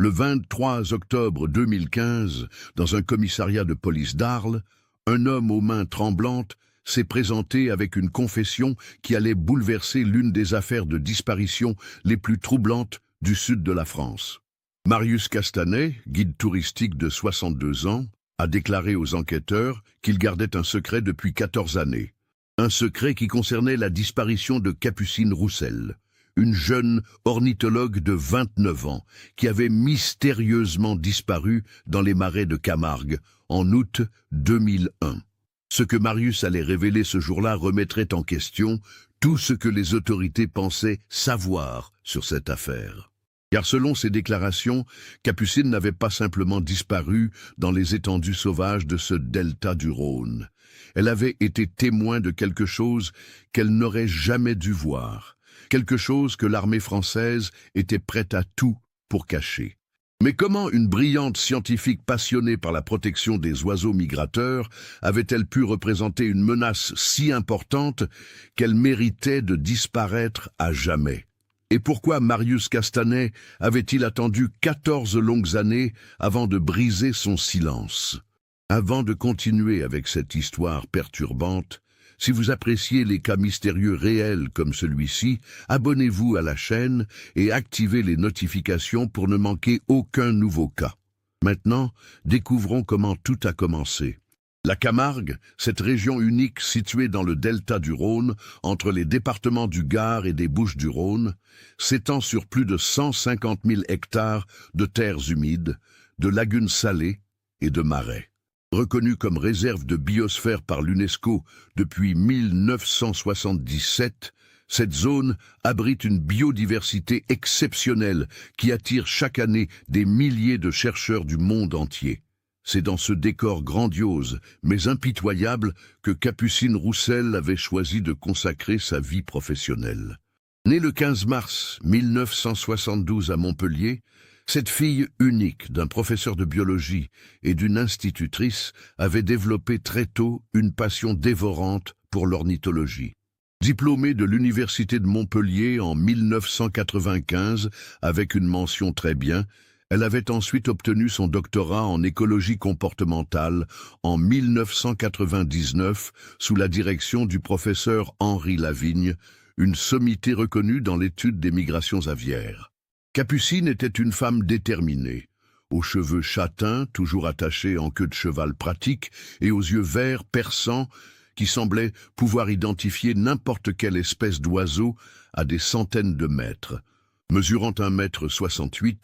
Le 23 octobre 2015, dans un commissariat de police d'Arles, un homme aux mains tremblantes s'est présenté avec une confession qui allait bouleverser l'une des affaires de disparition les plus troublantes du sud de la France. Marius Castanet, guide touristique de 62 ans, a déclaré aux enquêteurs qu'il gardait un secret depuis 14 années. Un secret qui concernait la disparition de Capucine Roussel, une jeune ornithologue de 29 ans qui avait mystérieusement disparu dans les marais de Camargue en août 2001. Ce que Marius allait révéler ce jour-là remettrait en question tout ce que les autorités pensaient savoir sur cette affaire. Car selon ses déclarations, Capucine n'avait pas simplement disparu dans les étendues sauvages de ce delta du Rhône. Elle avait été témoin de quelque chose qu'elle n'aurait jamais dû voir. Quelque chose que l'armée française était prête à tout pour cacher. Mais comment une brillante scientifique passionnée par la protection des oiseaux migrateurs avait-elle pu représenter une menace si importante qu'elle méritait de disparaître à jamais? Et pourquoi Marius Castanet avait-il attendu 14 longues années avant de briser son silence? Avant de continuer avec cette histoire perturbante, si vous appréciez les cas mystérieux réels comme celui-ci, abonnez-vous à la chaîne et activez les notifications pour ne manquer aucun nouveau cas. Maintenant, découvrons comment tout a commencé. La Camargue, cette région unique située dans le delta du Rhône, entre les départements du Gard et des Bouches-du-Rhône, s'étend sur plus de 150 000 hectares de terres humides, de lagunes salées et de marais. Reconnue comme réserve de biosphère par l'UNESCO depuis 1977, cette zone abrite une biodiversité exceptionnelle qui attire chaque année des milliers de chercheurs du monde entier. C'est dans ce décor grandiose, mais impitoyable, que Capucine Roussel avait choisi de consacrer sa vie professionnelle. Née le 15 mars 1972 à Montpellier, cette fille unique d'un professeur de biologie et d'une institutrice avait développé très tôt une passion dévorante pour l'ornithologie. Diplômée de l'Université de Montpellier en 1995 avec une mention très bien, elle avait ensuite obtenu son doctorat en écologie comportementale en 1999 sous la direction du professeur Henri Lavigne, une sommité reconnue dans l'étude des migrations aviaires. Capucine était une femme déterminée, aux cheveux châtains, toujours attachés en queue de cheval pratique, et aux yeux verts perçants, qui semblaient pouvoir identifier n'importe quelle espèce d'oiseau à des centaines de mètres. Mesurant 1,68 m,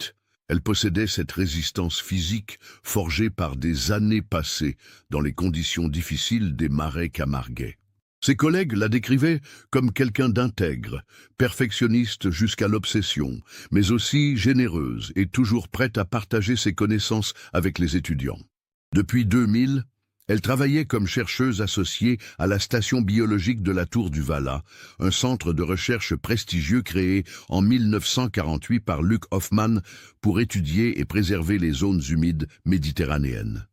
elle possédait cette résistance physique forgée par des années passées dans les conditions difficiles des marais camarguais. Ses collègues la décrivaient comme quelqu'un d'intègre, perfectionniste jusqu'à l'obsession, mais aussi généreuse et toujours prête à partager ses connaissances avec les étudiants. Depuis 2000, elle travaillait comme chercheuse associée à la station biologique de la Tour du Valat, un centre de recherche prestigieux créé en 1948 par Luc Hoffmann pour étudier et préserver les zones humides méditerranéennes.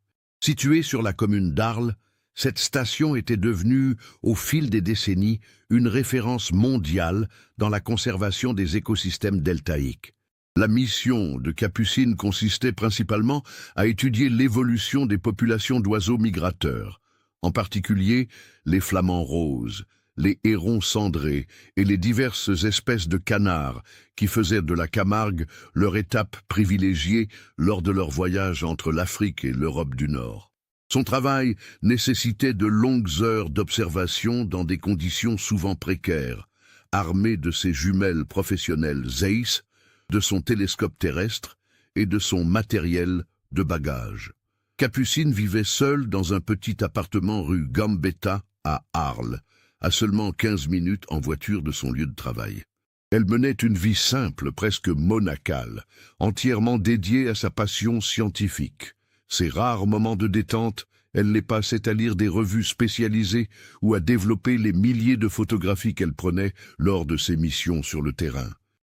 Située sur la commune d'Arles, cette station était devenue, au fil des décennies, une référence mondiale dans la conservation des écosystèmes deltaïques. La mission de Capucine consistait principalement à étudier l'évolution des populations d'oiseaux migrateurs, en particulier les flamants roses, les hérons cendrés et les diverses espèces de canards qui faisaient de la Camargue leur étape privilégiée lors de leur voyage entre l'Afrique et l'Europe du Nord. Son travail nécessitait de longues heures d'observation dans des conditions souvent précaires, armé de ses jumelles professionnelles Zeiss, de son télescope terrestre et de son matériel de bagage. Capucine vivait seule dans un petit appartement rue Gambetta à Arles, à seulement 15 minutes en voiture de son lieu de travail. Elle menait une vie simple, presque monacale, entièrement dédiée à sa passion scientifique. Ses rares moments de détente, elle les passait à lire des revues spécialisées ou à développer les milliers de photographies qu'elle prenait lors de ses missions sur le terrain.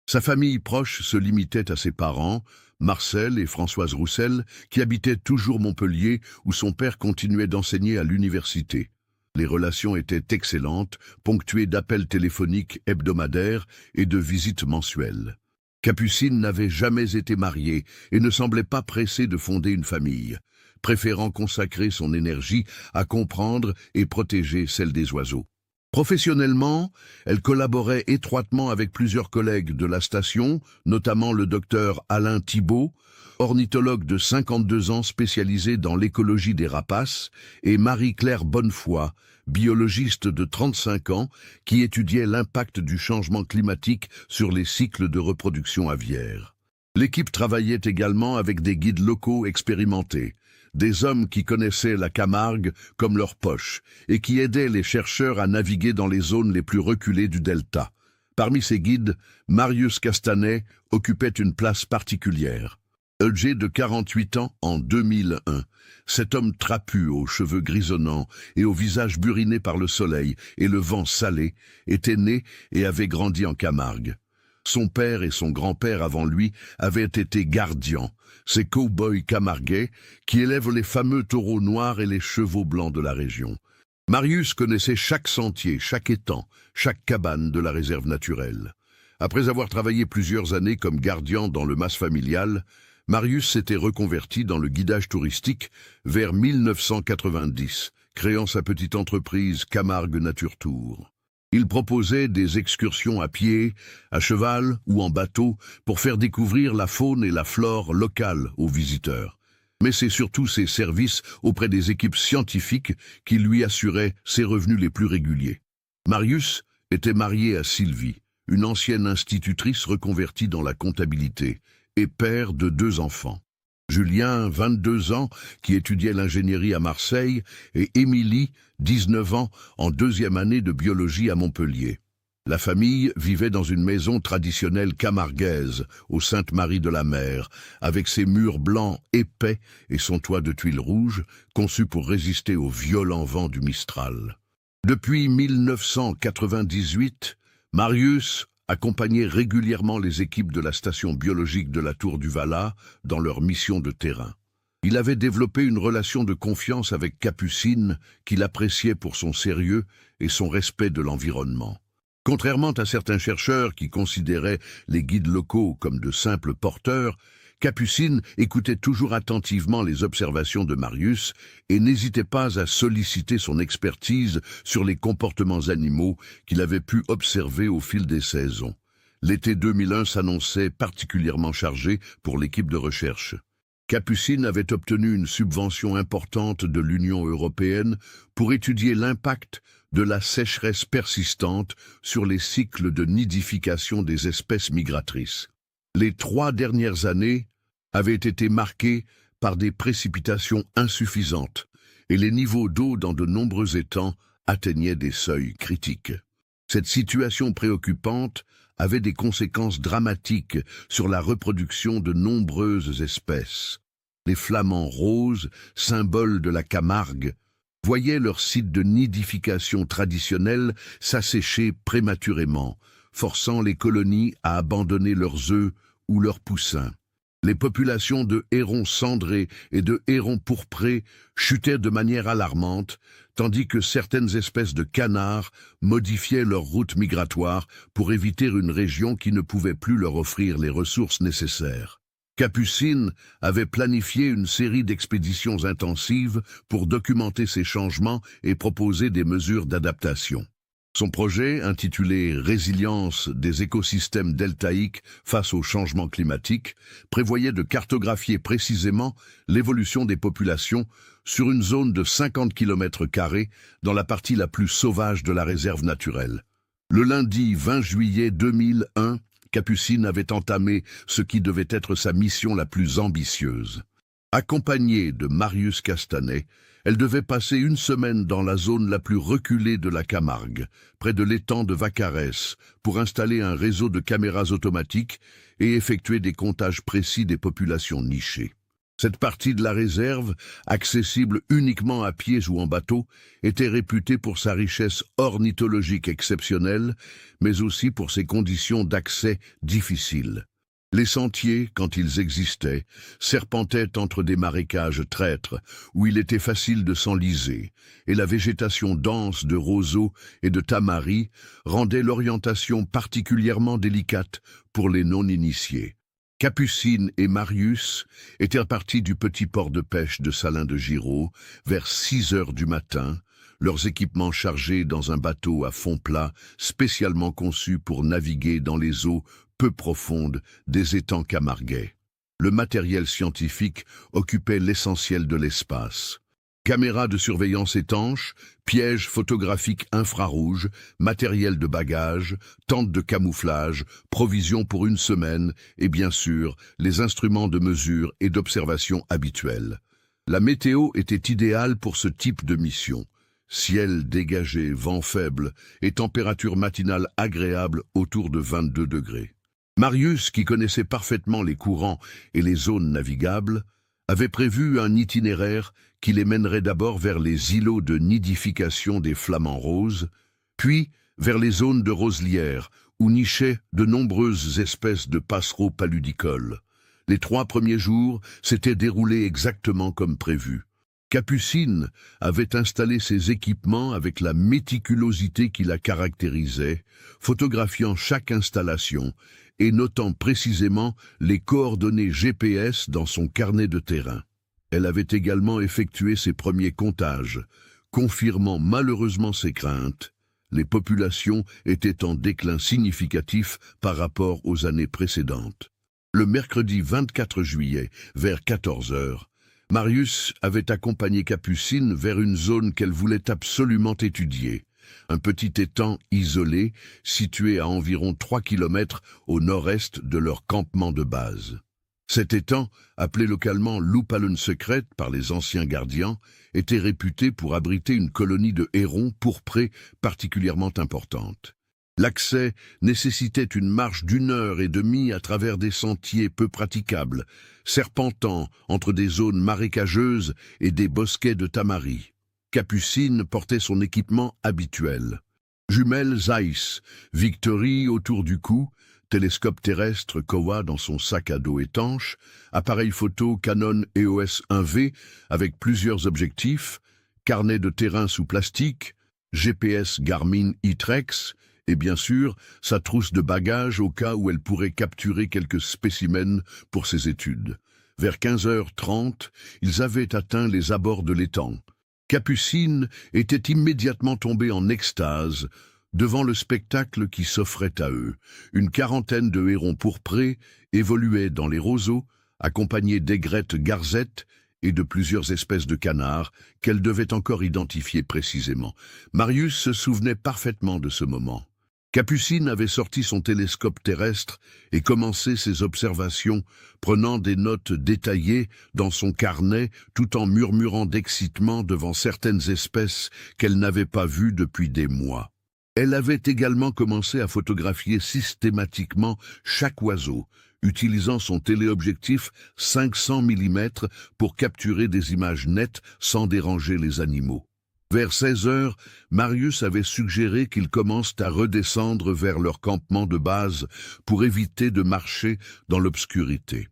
Sa famille proche se limitait à ses parents, Marcel et Françoise Roussel, qui habitaient toujours Montpellier, où son père continuait d'enseigner à l'université. Les relations étaient excellentes, ponctuées d'appels téléphoniques hebdomadaires et de visites mensuelles. Capucine n'avait jamais été mariée et ne semblait pas pressée de fonder une famille, préférant consacrer son énergie à comprendre et protéger celle des oiseaux. Professionnellement, elle collaborait étroitement avec plusieurs collègues de la station, notamment le docteur Alain Thibault, ornithologue de 52 ans spécialisé dans l'écologie des rapaces, et Marie-Claire Bonnefoy, biologiste de 35 ans, qui étudiait l'impact du changement climatique sur les cycles de reproduction aviaire. L'équipe travaillait également avec des guides locaux expérimentés, des hommes qui connaissaient la Camargue comme leur poche et qui aidaient les chercheurs à naviguer dans les zones les plus reculées du delta. Parmi ces guides, Marius Castanet occupait une place particulière. Âgé de 48 ans en 2001, cet homme trapu aux cheveux grisonnants et au visage buriné par le soleil et le vent salé était né et avait grandi en Camargue. Son père et son grand-père avant lui avaient été gardians, ces cow-boys camarguais qui élèvent les fameux taureaux noirs et les chevaux blancs de la région. Marius connaissait chaque sentier, chaque étang, chaque cabane de la réserve naturelle. Après avoir travaillé plusieurs années comme gardien dans le mas familial, Marius s'était reconverti dans le guidage touristique vers 1990, créant sa petite entreprise Camargue Nature Tour. Il proposait des excursions à pied, à cheval ou en bateau pour faire découvrir la faune et la flore locales aux visiteurs. Mais c'est surtout ses services auprès des équipes scientifiques qui lui assuraient ses revenus les plus réguliers. Marius était marié à Sylvie, une ancienne institutrice reconvertie dans la comptabilité, et père de 2 enfants. Julien, 22 ans, qui étudiait l'ingénierie à Marseille, et Émilie, 19 ans, en 2e année de biologie à Montpellier. La famille vivait dans une maison traditionnelle camarguaise, au Sainte-Marie-de-la-Mer, avec ses murs blancs épais et son toit de tuiles rouges, conçu pour résister aux violents vents du Mistral. Depuis 1998, Marius accompagnait régulièrement les équipes de la station biologique de la Tour du Valat dans leur mission de terrain. Il avait développé une relation de confiance avec Capucine qu'il appréciait pour son sérieux et son respect de l'environnement. Contrairement à certains chercheurs qui considéraient les guides locaux comme de simples porteurs, Capucine écoutait toujours attentivement les observations de Marius et n'hésitait pas à solliciter son expertise sur les comportements animaux qu'il avait pu observer au fil des saisons. L'été 2001 s'annonçait particulièrement chargé pour l'équipe de recherche. Capucine avait obtenu une subvention importante de l'Union européenne pour étudier l'impact de la sécheresse persistante sur les cycles de nidification des espèces migratrices. Les 3 dernières années avaient été marquées par des précipitations insuffisantes et les niveaux d'eau dans de nombreux étangs atteignaient des seuils critiques. Cette situation préoccupante avait des conséquences dramatiques sur la reproduction de nombreuses espèces. Les flamants roses, symboles de la Camargue, voyaient leur site de nidification traditionnel s'assécher prématurément, forçant les colonies à abandonner leurs œufs ou leurs poussins. Les populations de hérons cendrés et de hérons pourprés chutaient de manière alarmante, tandis que certaines espèces de canards modifiaient leur route migratoire pour éviter une région qui ne pouvait plus leur offrir les ressources nécessaires. Capucine avait planifié une série d'expéditions intensives pour documenter ces changements et proposer des mesures d'adaptation. Son projet, intitulé « Résilience des écosystèmes deltaïques face au changement climatique », prévoyait de cartographier précisément l'évolution des populations sur une zone de 50 km² dans la partie la plus sauvage de la réserve naturelle. Le lundi 20 juillet 2001, Capucine avait entamé ce qui devait être sa mission la plus ambitieuse. Accompagnée de Marius Castanet, elle devait passer une semaine dans la zone la plus reculée de la Camargue, près de l'étang de Vacarès, pour installer un réseau de caméras automatiques et effectuer des comptages précis des populations nichées. Cette partie de la réserve, accessible uniquement à pied ou en bateau, était réputée pour sa richesse ornithologique exceptionnelle, mais aussi pour ses conditions d'accès difficiles. Les sentiers, quand ils existaient, serpentaient entre des marécages traîtres, où il était facile de s'enliser, et la végétation dense de roseaux et de tamaris rendait l'orientation particulièrement délicate pour les non-initiés. Capucine et Marius étaient partis du petit port de pêche de Salins de Giraud vers 6 heures du matin, leurs équipements chargés dans un bateau à fond plat spécialement conçu pour naviguer dans les eaux peu profondes des étangs camarguais. Le matériel scientifique occupait l'essentiel de l'espace. Caméras de surveillance étanches, pièges photographiques infrarouges, matériel de bagage, tentes de camouflage, provisions pour une semaine et bien sûr les instruments de mesure et d'observation habituels. La météo était idéale pour ce type de mission. Ciel dégagé, vent faible et température matinale agréable autour de 22 degrés. Marius, qui connaissait parfaitement les courants et les zones navigables, avait prévu un itinéraire qui les mènerait d'abord vers les îlots de nidification des flamants roses, puis vers les zones de roselières où nichaient de nombreuses espèces de passereaux paludicoles. Les 3 premiers jours s'étaient déroulés exactement comme prévu. Capucine avait installé ses équipements avec la méticulosité qui la caractérisait, photographiant chaque installation et notant précisément les coordonnées GPS dans son carnet de terrain. Elle avait également effectué ses premiers comptages, confirmant malheureusement ses craintes. Les populations étaient en déclin significatif par rapport aux années précédentes. Le mercredi 24 juillet, vers 14 heures, Marius avait accompagné Capucine vers une zone qu'elle voulait absolument étudier. Un petit étang isolé, situé à environ 3 kilomètres au nord-est de leur campement de base. Cet étang, appelé localement l'Oupalun-secrète par les anciens gardiens, était réputé pour abriter une colonie de hérons pourprés particulièrement importante. L'accès nécessitait une marche d'1 heure et demie à travers des sentiers peu praticables, serpentant entre des zones marécageuses et des bosquets de tamaris. Capucine portait son équipement habituel. Jumelles Zeiss, Victory autour du cou, télescope terrestre Kowa dans son sac à dos étanche, appareil photo Canon EOS 1V avec plusieurs objectifs, carnet de terrain sous plastique, GPS Garmin e-Trex, et bien sûr, sa trousse de bagages au cas où elle pourrait capturer quelques spécimens pour ses études. Vers 15h30, ils avaient atteint les abords de l'étang. Capucine était immédiatement tombée en extase devant le spectacle qui s'offrait à eux. Une quarantaine de hérons pourprés évoluaient dans les roseaux, accompagnés d'aigrettes garzettes et de plusieurs espèces de canards qu'elle devait encore identifier précisément. Marius se souvenait parfaitement de ce moment. Capucine avait sorti son télescope terrestre et commencé ses observations, prenant des notes détaillées dans son carnet tout en murmurant d'excitement devant certaines espèces qu'elle n'avait pas vues depuis des mois. Elle avait également commencé à photographier systématiquement chaque oiseau, utilisant son téléobjectif 500 mm pour capturer des images nettes sans déranger les animaux. Vers 16 heures, Marius avait suggéré qu'ils commencent à redescendre vers leur campement de base pour éviter de marcher dans l'obscurité.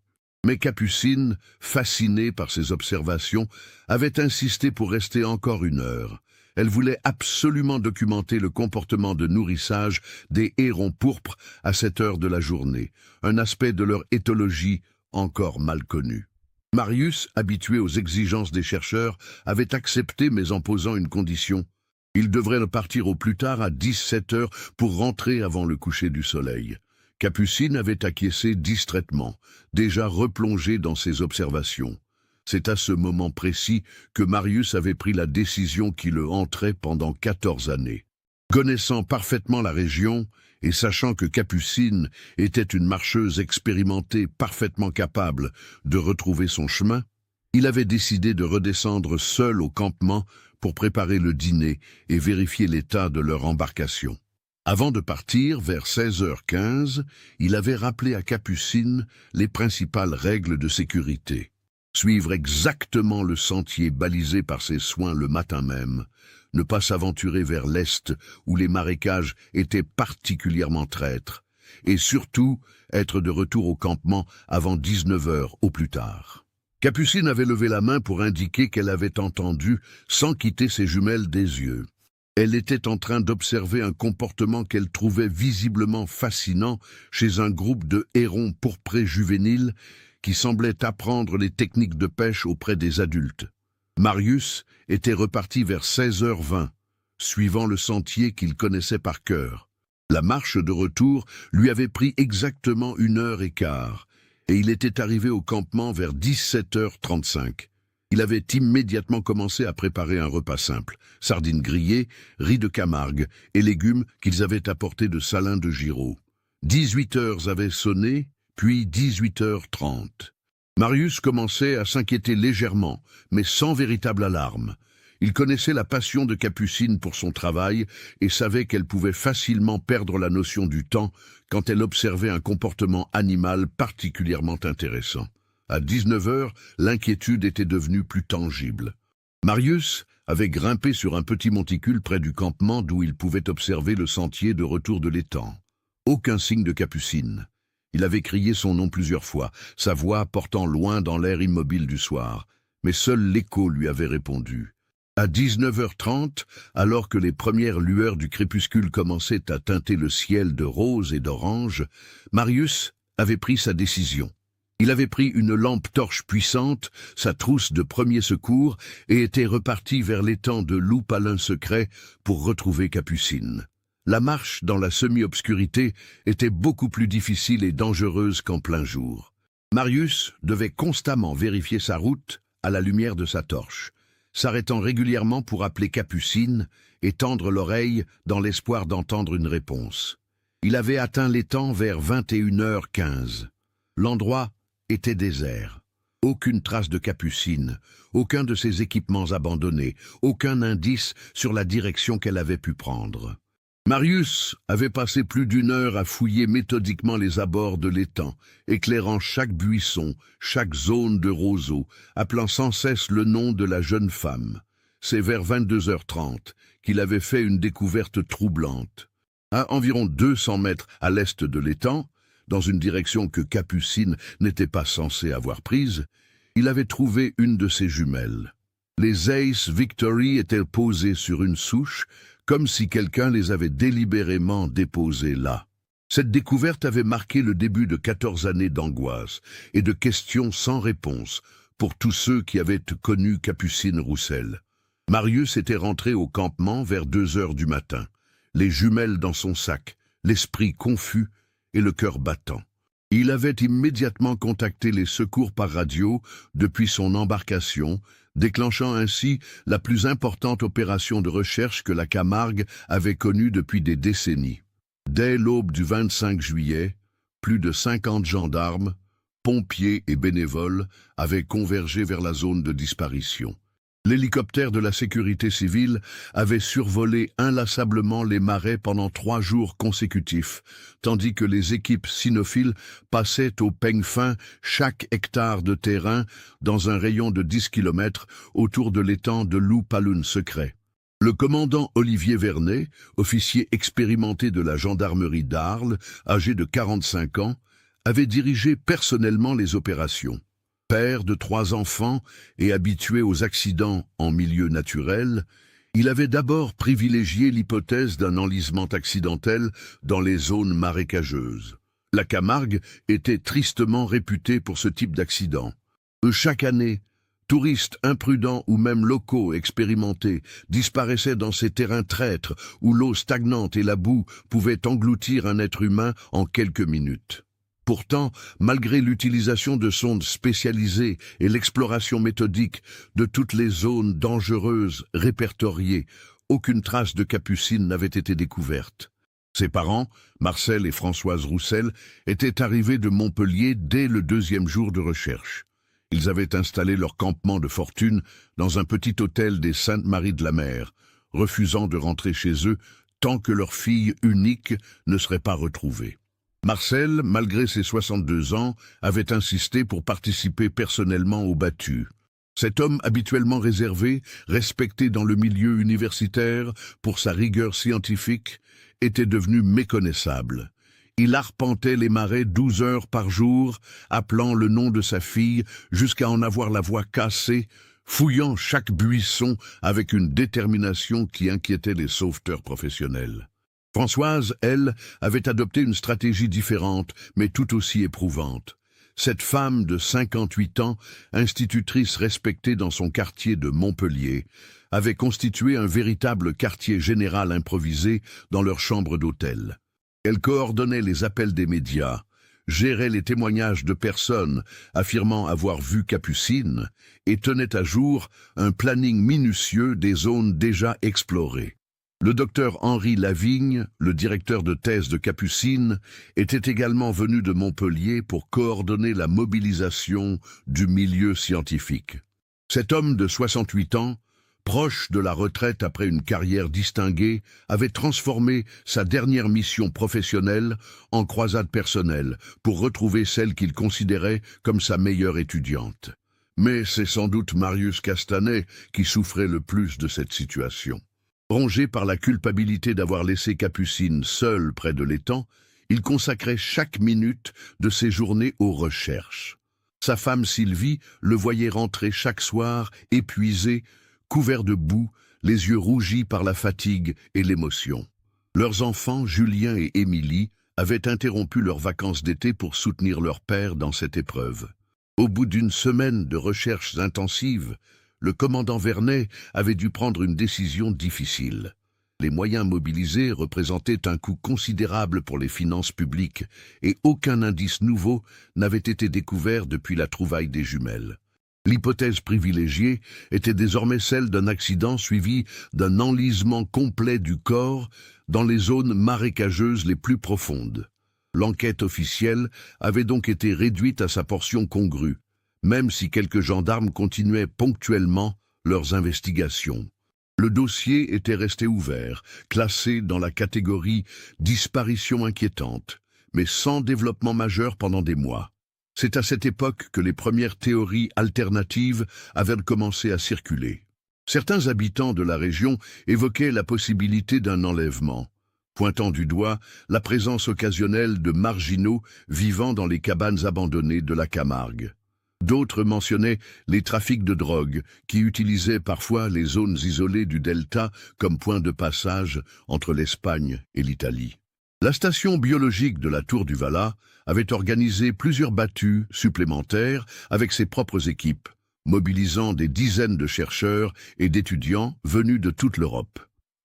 Mais Capucine, fascinée par ces observations, avait insisté pour rester encore 1 heure. Elle voulait absolument documenter le comportement de nourrissage des hérons pourpres à cette heure de la journée, un aspect de leur éthologie encore mal connu. Marius, habitué aux exigences des chercheurs, avait accepté mais en posant une condition. Il devrait repartir au plus tard à 17 heures pour rentrer avant le coucher du soleil. Capucine avait acquiescé distraitement, déjà replongé dans ses observations. C'est à ce moment précis que Marius avait pris la décision qui le hanterait pendant 14 années. Connaissant parfaitement la région et sachant que Capucine était une marcheuse expérimentée parfaitement capable de retrouver son chemin, il avait décidé de redescendre seul au campement pour préparer le dîner et vérifier l'état de leur embarcation. Avant de partir, vers 16h15, il avait rappelé à Capucine les principales règles de sécurité. Suivre exactement le sentier balisé par ses soins le matin même, ne pas s'aventurer vers l'est où les marécages étaient particulièrement traîtres, et surtout être de retour au campement avant 19 heures au plus tard. Capucine avait levé la main pour indiquer qu'elle avait entendu sans quitter ses jumelles des yeux. Elle était en train d'observer un comportement qu'elle trouvait visiblement fascinant chez un groupe de hérons pourprés juvéniles qui semblaient apprendre les techniques de pêche auprès des adultes. Marius était reparti vers 16h20, suivant le sentier qu'il connaissait par cœur. La marche de retour lui avait pris exactement 1h15, et il était arrivé au campement vers 17h35. Il avait immédiatement commencé à préparer un repas simple, sardines grillées, riz de Camargue et légumes qu'ils avaient apportés de Salins de Giraud. 18 heures avaient sonné, puis 18h30. Marius commençait à s'inquiéter légèrement, mais sans véritable alarme. Il connaissait la passion de Capucine pour son travail et savait qu'elle pouvait facilement perdre la notion du temps quand elle observait un comportement animal particulièrement intéressant. À 19 heures, l'inquiétude était devenue plus tangible. Marius avait grimpé sur un petit monticule près du campement d'où il pouvait observer le sentier de retour de l'étang. Aucun signe de Capucine. Il avait crié son nom plusieurs fois, sa voix portant loin dans l'air immobile du soir, mais seul l'écho lui avait répondu. À 19h30, alors que les premières lueurs du crépuscule commençaient à teinter le ciel de rose et d'orange, Marius avait pris sa décision. Il avait pris une lampe torche puissante, sa trousse de premier secours, et était reparti vers l'étang de Loup-Palin secret pour retrouver Capucine. La marche dans la semi-obscurité était beaucoup plus difficile et dangereuse qu'en plein jour. Marius devait constamment vérifier sa route à la lumière de sa torche, s'arrêtant régulièrement pour appeler Capucine et tendre l'oreille dans l'espoir d'entendre une réponse. Il avait atteint l'étang vers 21h15. L'endroit était désert. Aucune trace de Capucine, aucun de ses équipements abandonnés, aucun indice sur la direction qu'elle avait pu prendre. Marius avait passé plus d'une heure à fouiller méthodiquement les abords de l'étang, éclairant chaque buisson, chaque zone de roseaux, appelant sans cesse le nom de la jeune femme. C'est vers 22h30 qu'il avait fait une découverte troublante. À environ 200 mètres à l'est de l'étang, dans une direction que Capucine n'était pas censée avoir prise, il avait trouvé une de ses jumelles. Les Ace Victory étaient posées sur une souche, comme si quelqu'un les avait délibérément déposées là. Cette découverte avait marqué le début de 14 années d'angoisse et de questions sans réponse pour tous ceux qui avaient connu Capucine Roussel. Marius était rentré au campement vers 2 heures du matin, les jumelles dans son sac, l'esprit confus et le cœur battant. Il avait immédiatement contacté les secours par radio depuis son embarcation, déclenchant ainsi la plus importante opération de recherche que la Camargue avait connue depuis des décennies. Dès l'aube du 25 juillet, plus de 50 gendarmes, pompiers et bénévoles avaient convergé vers la zone de disparition. L'hélicoptère de la sécurité civile avait survolé inlassablement les marais pendant 3 jours consécutifs, tandis que les équipes cynophiles passaient au peigne fin chaque hectare de terrain dans un rayon de 10 km autour de l'étang de Loup-Palin secret. Le commandant Olivier Vernet, officier expérimenté de la gendarmerie d'Arles, âgé de 45 ans, avait dirigé personnellement les opérations. Père de 3 enfants et habitué aux accidents en milieu naturel, il avait d'abord privilégié l'hypothèse d'un enlisement accidentel dans les zones marécageuses. La Camargue était tristement réputée pour ce type d'accident. Chaque année, touristes imprudents ou même locaux expérimentés disparaissaient dans ces terrains traîtres où l'eau stagnante et la boue pouvaient engloutir un être humain en quelques minutes. Pourtant, malgré l'utilisation de sondes spécialisées et l'exploration méthodique de toutes les zones dangereuses répertoriées, aucune trace de Capucine n'avait été découverte. Ses parents, Marcel et Françoise Roussel, étaient arrivés de Montpellier dès le 2e jour de recherche. Ils avaient installé leur campement de fortune dans un petit hôtel des Saintes-Maries-de-la-Mer, refusant de rentrer chez eux tant que leur fille unique ne serait pas retrouvée. Marcel, malgré ses 62 ans, avait insisté pour participer personnellement au battu. Cet homme habituellement réservé, respecté dans le milieu universitaire pour sa rigueur scientifique, était devenu méconnaissable. Il arpentait les marais 12 heures par jour, appelant le nom de sa fille jusqu'à en avoir la voix cassée, fouillant chaque buisson avec une détermination qui inquiétait les sauveteurs professionnels. Françoise, elle, avait adopté une stratégie différente, mais tout aussi éprouvante. Cette femme de 58 ans, institutrice respectée dans son quartier de Montpellier, avait constitué un véritable quartier général improvisé dans leur chambre d'hôtel. Elle coordonnait les appels des médias, gérait les témoignages de personnes affirmant avoir vu Capucine et tenait à jour un planning minutieux des zones déjà explorées. Le docteur Henri Lavigne, le directeur de thèse de Capucine, était également venu de Montpellier pour coordonner la mobilisation du milieu scientifique. Cet homme de 68 ans, proche de la retraite après une carrière distinguée, avait transformé sa dernière mission professionnelle en croisade personnelle pour retrouver celle qu'il considérait comme sa meilleure étudiante. Mais c'est sans doute Marius Castanet qui souffrait le plus de cette situation. Rongé par la culpabilité d'avoir laissé Capucine seule près de l'étang, il consacrait chaque minute de ses journées aux recherches. Sa femme Sylvie le voyait rentrer chaque soir, épuisé, couvert de boue, les yeux rougis par la fatigue et l'émotion. Leurs enfants, Julien et Émilie, avaient interrompu leurs vacances d'été pour soutenir leur père dans cette épreuve. Au bout d'une semaine de recherches intensives, le commandant Vernet avait dû prendre une décision difficile. Les moyens mobilisés représentaient un coût considérable pour les finances publiques et aucun indice nouveau n'avait été découvert depuis la trouvaille des jumelles. L'hypothèse privilégiée était désormais celle d'un accident suivi d'un enlisement complet du corps dans les zones marécageuses les plus profondes. L'enquête officielle avait donc été réduite à sa portion congrue, même si quelques gendarmes continuaient ponctuellement leurs investigations. Le dossier était resté ouvert, classé dans la catégorie « disparition inquiétante », mais sans développement majeur pendant des mois. C'est à cette époque que les premières théories alternatives avaient commencé à circuler. Certains habitants de la région évoquaient la possibilité d'un enlèvement, pointant du doigt la présence occasionnelle de marginaux vivant dans les cabanes abandonnées de la Camargue. D'autres mentionnaient les trafics de drogue qui utilisaient parfois les zones isolées du delta comme point de passage entre l'Espagne et l'Italie. La station biologique de la Tour du Valat avait organisé plusieurs battues supplémentaires avec ses propres équipes, mobilisant des dizaines de chercheurs et d'étudiants venus de toute l'Europe.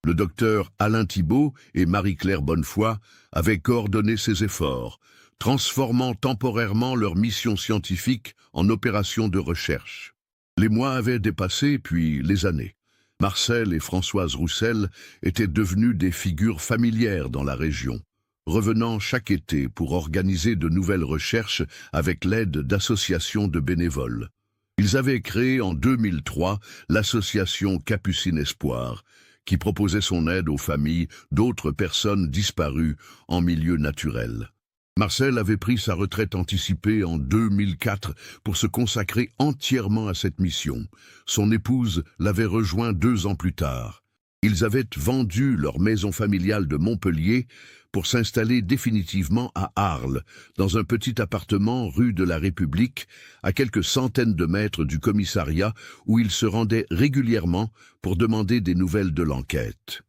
Le docteur Alain Thibault et Marie-Claire Bonnefoy avaient coordonné ces efforts, transformant temporairement leur mission scientifique en opération de recherche. Les mois avaient dépassé, puis les années. Marcel et Françoise Roussel étaient devenus des figures familières dans la région, revenant chaque été pour organiser de nouvelles recherches avec l'aide d'associations de bénévoles. Ils avaient créé en 2003 l'association Capucine Espoir, qui proposait son aide aux familles d'autres personnes disparues en milieu naturel. Marcel avait pris sa retraite anticipée en 2004 pour se consacrer entièrement à cette mission. Son épouse l'avait rejoint 2 ans plus tard. Ils avaient vendu leur maison familiale de Montpellier pour s'installer définitivement à Arles, dans un petit appartement rue de la République, à quelques centaines de mètres du commissariat où ils se rendaient régulièrement pour demander des nouvelles de l'enquête.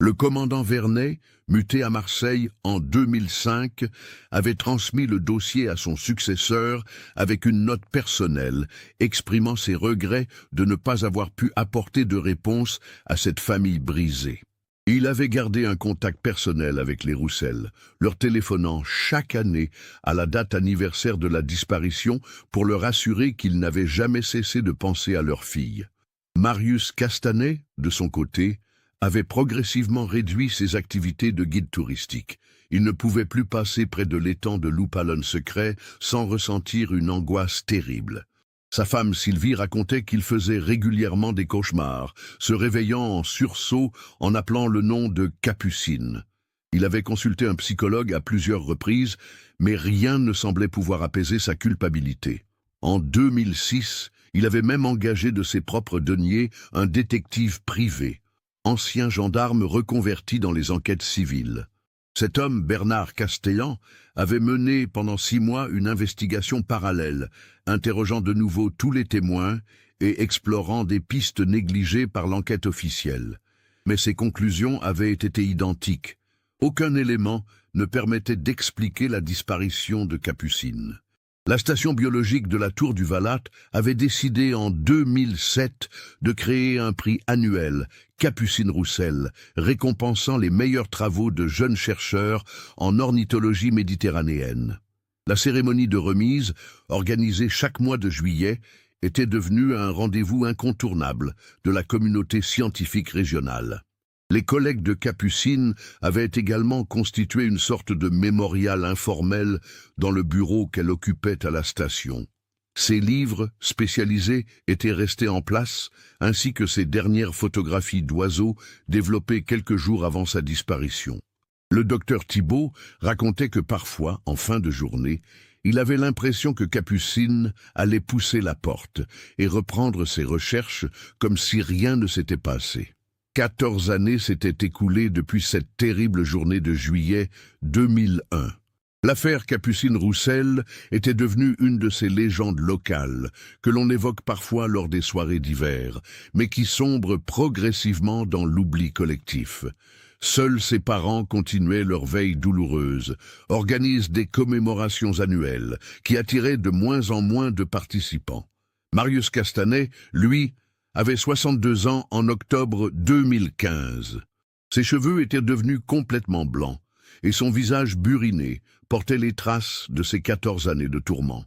Le commandant Vernet, muté à Marseille en 2005, avait transmis le dossier à son successeur avec une note personnelle, exprimant ses regrets de ne pas avoir pu apporter de réponse à cette famille brisée. Il avait gardé un contact personnel avec les Roussel, leur téléphonant chaque année à la date anniversaire de la disparition pour leur assurer qu'ils n'avaient jamais cessé de penser à leur fille. Marius Castanet, de son côté, avait progressivement réduit ses activités de guide touristique. Il ne pouvait plus passer près de l'étang de Loupalonne secret sans ressentir une angoisse terrible. Sa femme Sylvie racontait qu'il faisait régulièrement des cauchemars, se réveillant en sursaut en appelant le nom de Capucine. Il avait consulté un psychologue à plusieurs reprises, mais rien ne semblait pouvoir apaiser sa culpabilité. En 2006, il avait même engagé de ses propres deniers un détective privé, ancien gendarme reconverti dans les enquêtes civiles. Cet homme, Bernard Castellan, avait mené pendant 6 mois une investigation parallèle, interrogeant de nouveau tous les témoins et explorant des pistes négligées par l'enquête officielle. Mais ses conclusions avaient été identiques. Aucun élément ne permettait d'expliquer la disparition de Capucine. La station biologique de la Tour du Vallat avait décidé en 2007 de créer un prix annuel, Capucine Roussel, récompensant les meilleurs travaux de jeunes chercheurs en ornithologie méditerranéenne. La cérémonie de remise, organisée chaque mois de juillet, était devenue un rendez-vous incontournable de la communauté scientifique régionale. Les collègues de Capucine avaient également constitué une sorte de mémorial informel dans le bureau qu'elle occupait à la station. Ses livres spécialisés étaient restés en place, ainsi que ses dernières photographies d'oiseaux développées quelques jours avant sa disparition. Le docteur Thibault racontait que parfois, en fin de journée, il avait l'impression que Capucine allait pousser la porte et reprendre ses recherches comme si rien ne s'était passé. 14 années s'étaient écoulées depuis cette terrible journée de juillet 2001. L'affaire Capucine Roussel était devenue une de ces légendes locales que l'on évoque parfois lors des soirées d'hiver, mais qui sombre progressivement dans l'oubli collectif. Seuls ses parents continuaient leur veille douloureuse, organisent des commémorations annuelles qui attiraient de moins en moins de participants. Marius Castanet, lui, avait 62 ans en octobre 2015. Ses cheveux étaient devenus complètement blancs et son visage buriné portait les traces de ses 14 années de tourments.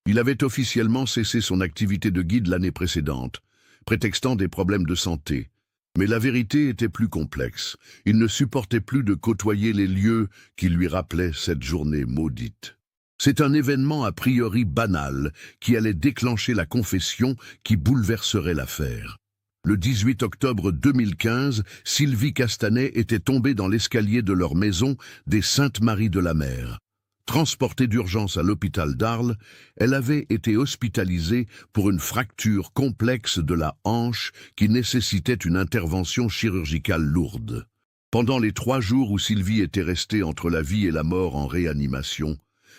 Il avait officiellement cessé son activité de guide l'année précédente, prétextant des problèmes de santé. Mais la vérité était plus complexe. Il ne supportait plus de côtoyer les lieux qui lui rappelaient cette journée maudite. C'est un événement a priori banal qui allait déclencher la confession qui bouleverserait l'affaire. Le 18 octobre 2015, Sylvie Castanet était tombée dans l'escalier de leur maison des Saintes-Maries-de-la-Mer. Transportée d'urgence à l'hôpital d'Arles, elle avait été hospitalisée pour une fracture complexe de la hanche qui nécessitait une intervention chirurgicale lourde. Pendant les 3 jours où Sylvie était restée entre la vie et la mort en réanimation,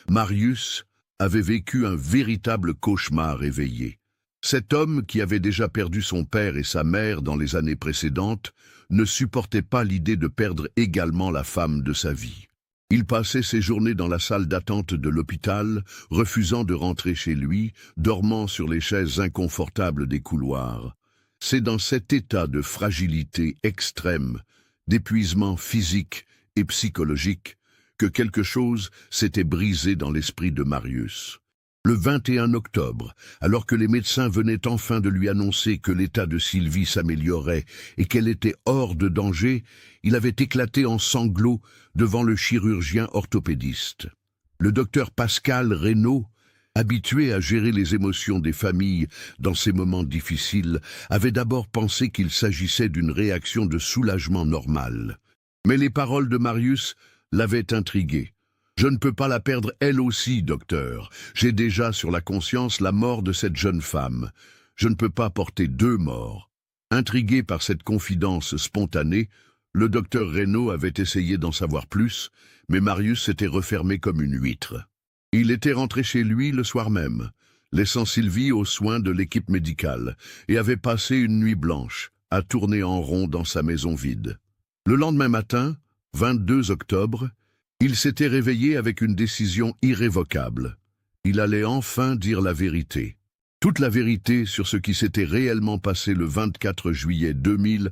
Marius avait vécu un véritable cauchemar éveillé. Cet homme, qui avait déjà perdu son père et sa mère dans les années précédentes, ne supportait pas l'idée de perdre également la femme de sa vie. Il passait ses journées dans la salle d'attente de l'hôpital, refusant de rentrer chez lui, dormant sur les chaises inconfortables des couloirs. C'est dans cet état de fragilité extrême, d'épuisement physique et psychologique, que quelque chose s'était brisé dans l'esprit de Marius. Le 21 octobre, alors que les médecins venaient enfin de lui annoncer que l'état de Sylvie s'améliorait et qu'elle était hors de danger, il avait éclaté en sanglots devant le chirurgien orthopédiste. Le docteur Pascal Reynaud, habitué à gérer les émotions des familles dans ces moments difficiles, avait d'abord pensé qu'il s'agissait d'une réaction de soulagement normale. Mais les paroles de Marius l'avait intrigué. « Je ne peux pas la perdre elle aussi, docteur. J'ai déjà sur la conscience la mort de cette jeune femme. Je ne peux pas porter 2 morts. » Intrigué par cette confidence spontanée, le docteur Reynaud avait essayé d'en savoir plus, mais Marius s'était refermé comme une huître. Il était rentré chez lui le soir même, laissant Sylvie aux soins de l'équipe médicale, et avait passé une nuit blanche, à tourner en rond dans sa maison vide. Le lendemain matin, 22 octobre, il s'était réveillé avec une décision irrévocable. Il allait enfin dire la vérité. Toute la vérité sur ce qui s'était réellement passé le 24 juillet 2000,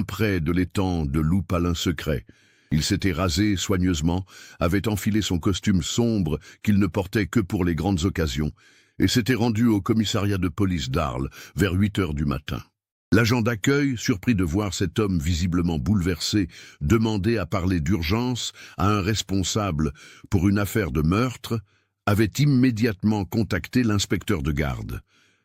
près de l'étang de Loup-Palin secret. Il s'était rasé soigneusement, avait enfilé son costume sombre qu'il ne portait que pour les grandes occasions, et s'était rendu au commissariat de police d'Arles vers 8 heures du matin. L'agent d'accueil, surpris de voir cet homme visiblement bouleversé, demander à parler d'urgence à un responsable pour une affaire de meurtre, avait immédiatement contacté l'inspecteur de garde.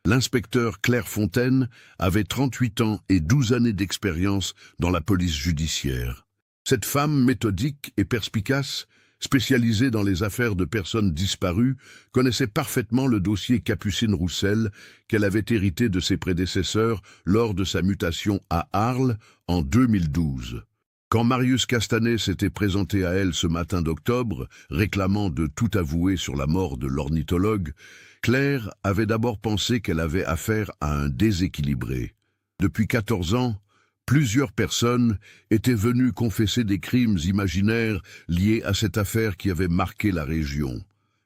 L'inspecteur Claire Fontaine avait 38 ans et 12 années d'expérience dans la police judiciaire. Cette femme méthodique et perspicace, spécialisée dans les affaires de personnes disparues, connaissait parfaitement le dossier Capucine Roussel qu'elle avait hérité de ses prédécesseurs lors de sa mutation à Arles en 2012. Quand Marius Castanet s'était présenté à elle ce matin d'octobre, réclamant de tout avouer sur la mort de l'ornithologue, Claire avait d'abord pensé qu'elle avait affaire à un déséquilibré. Depuis 14 ans, plusieurs personnes étaient venues confesser des crimes imaginaires liés à cette affaire qui avait marqué la région.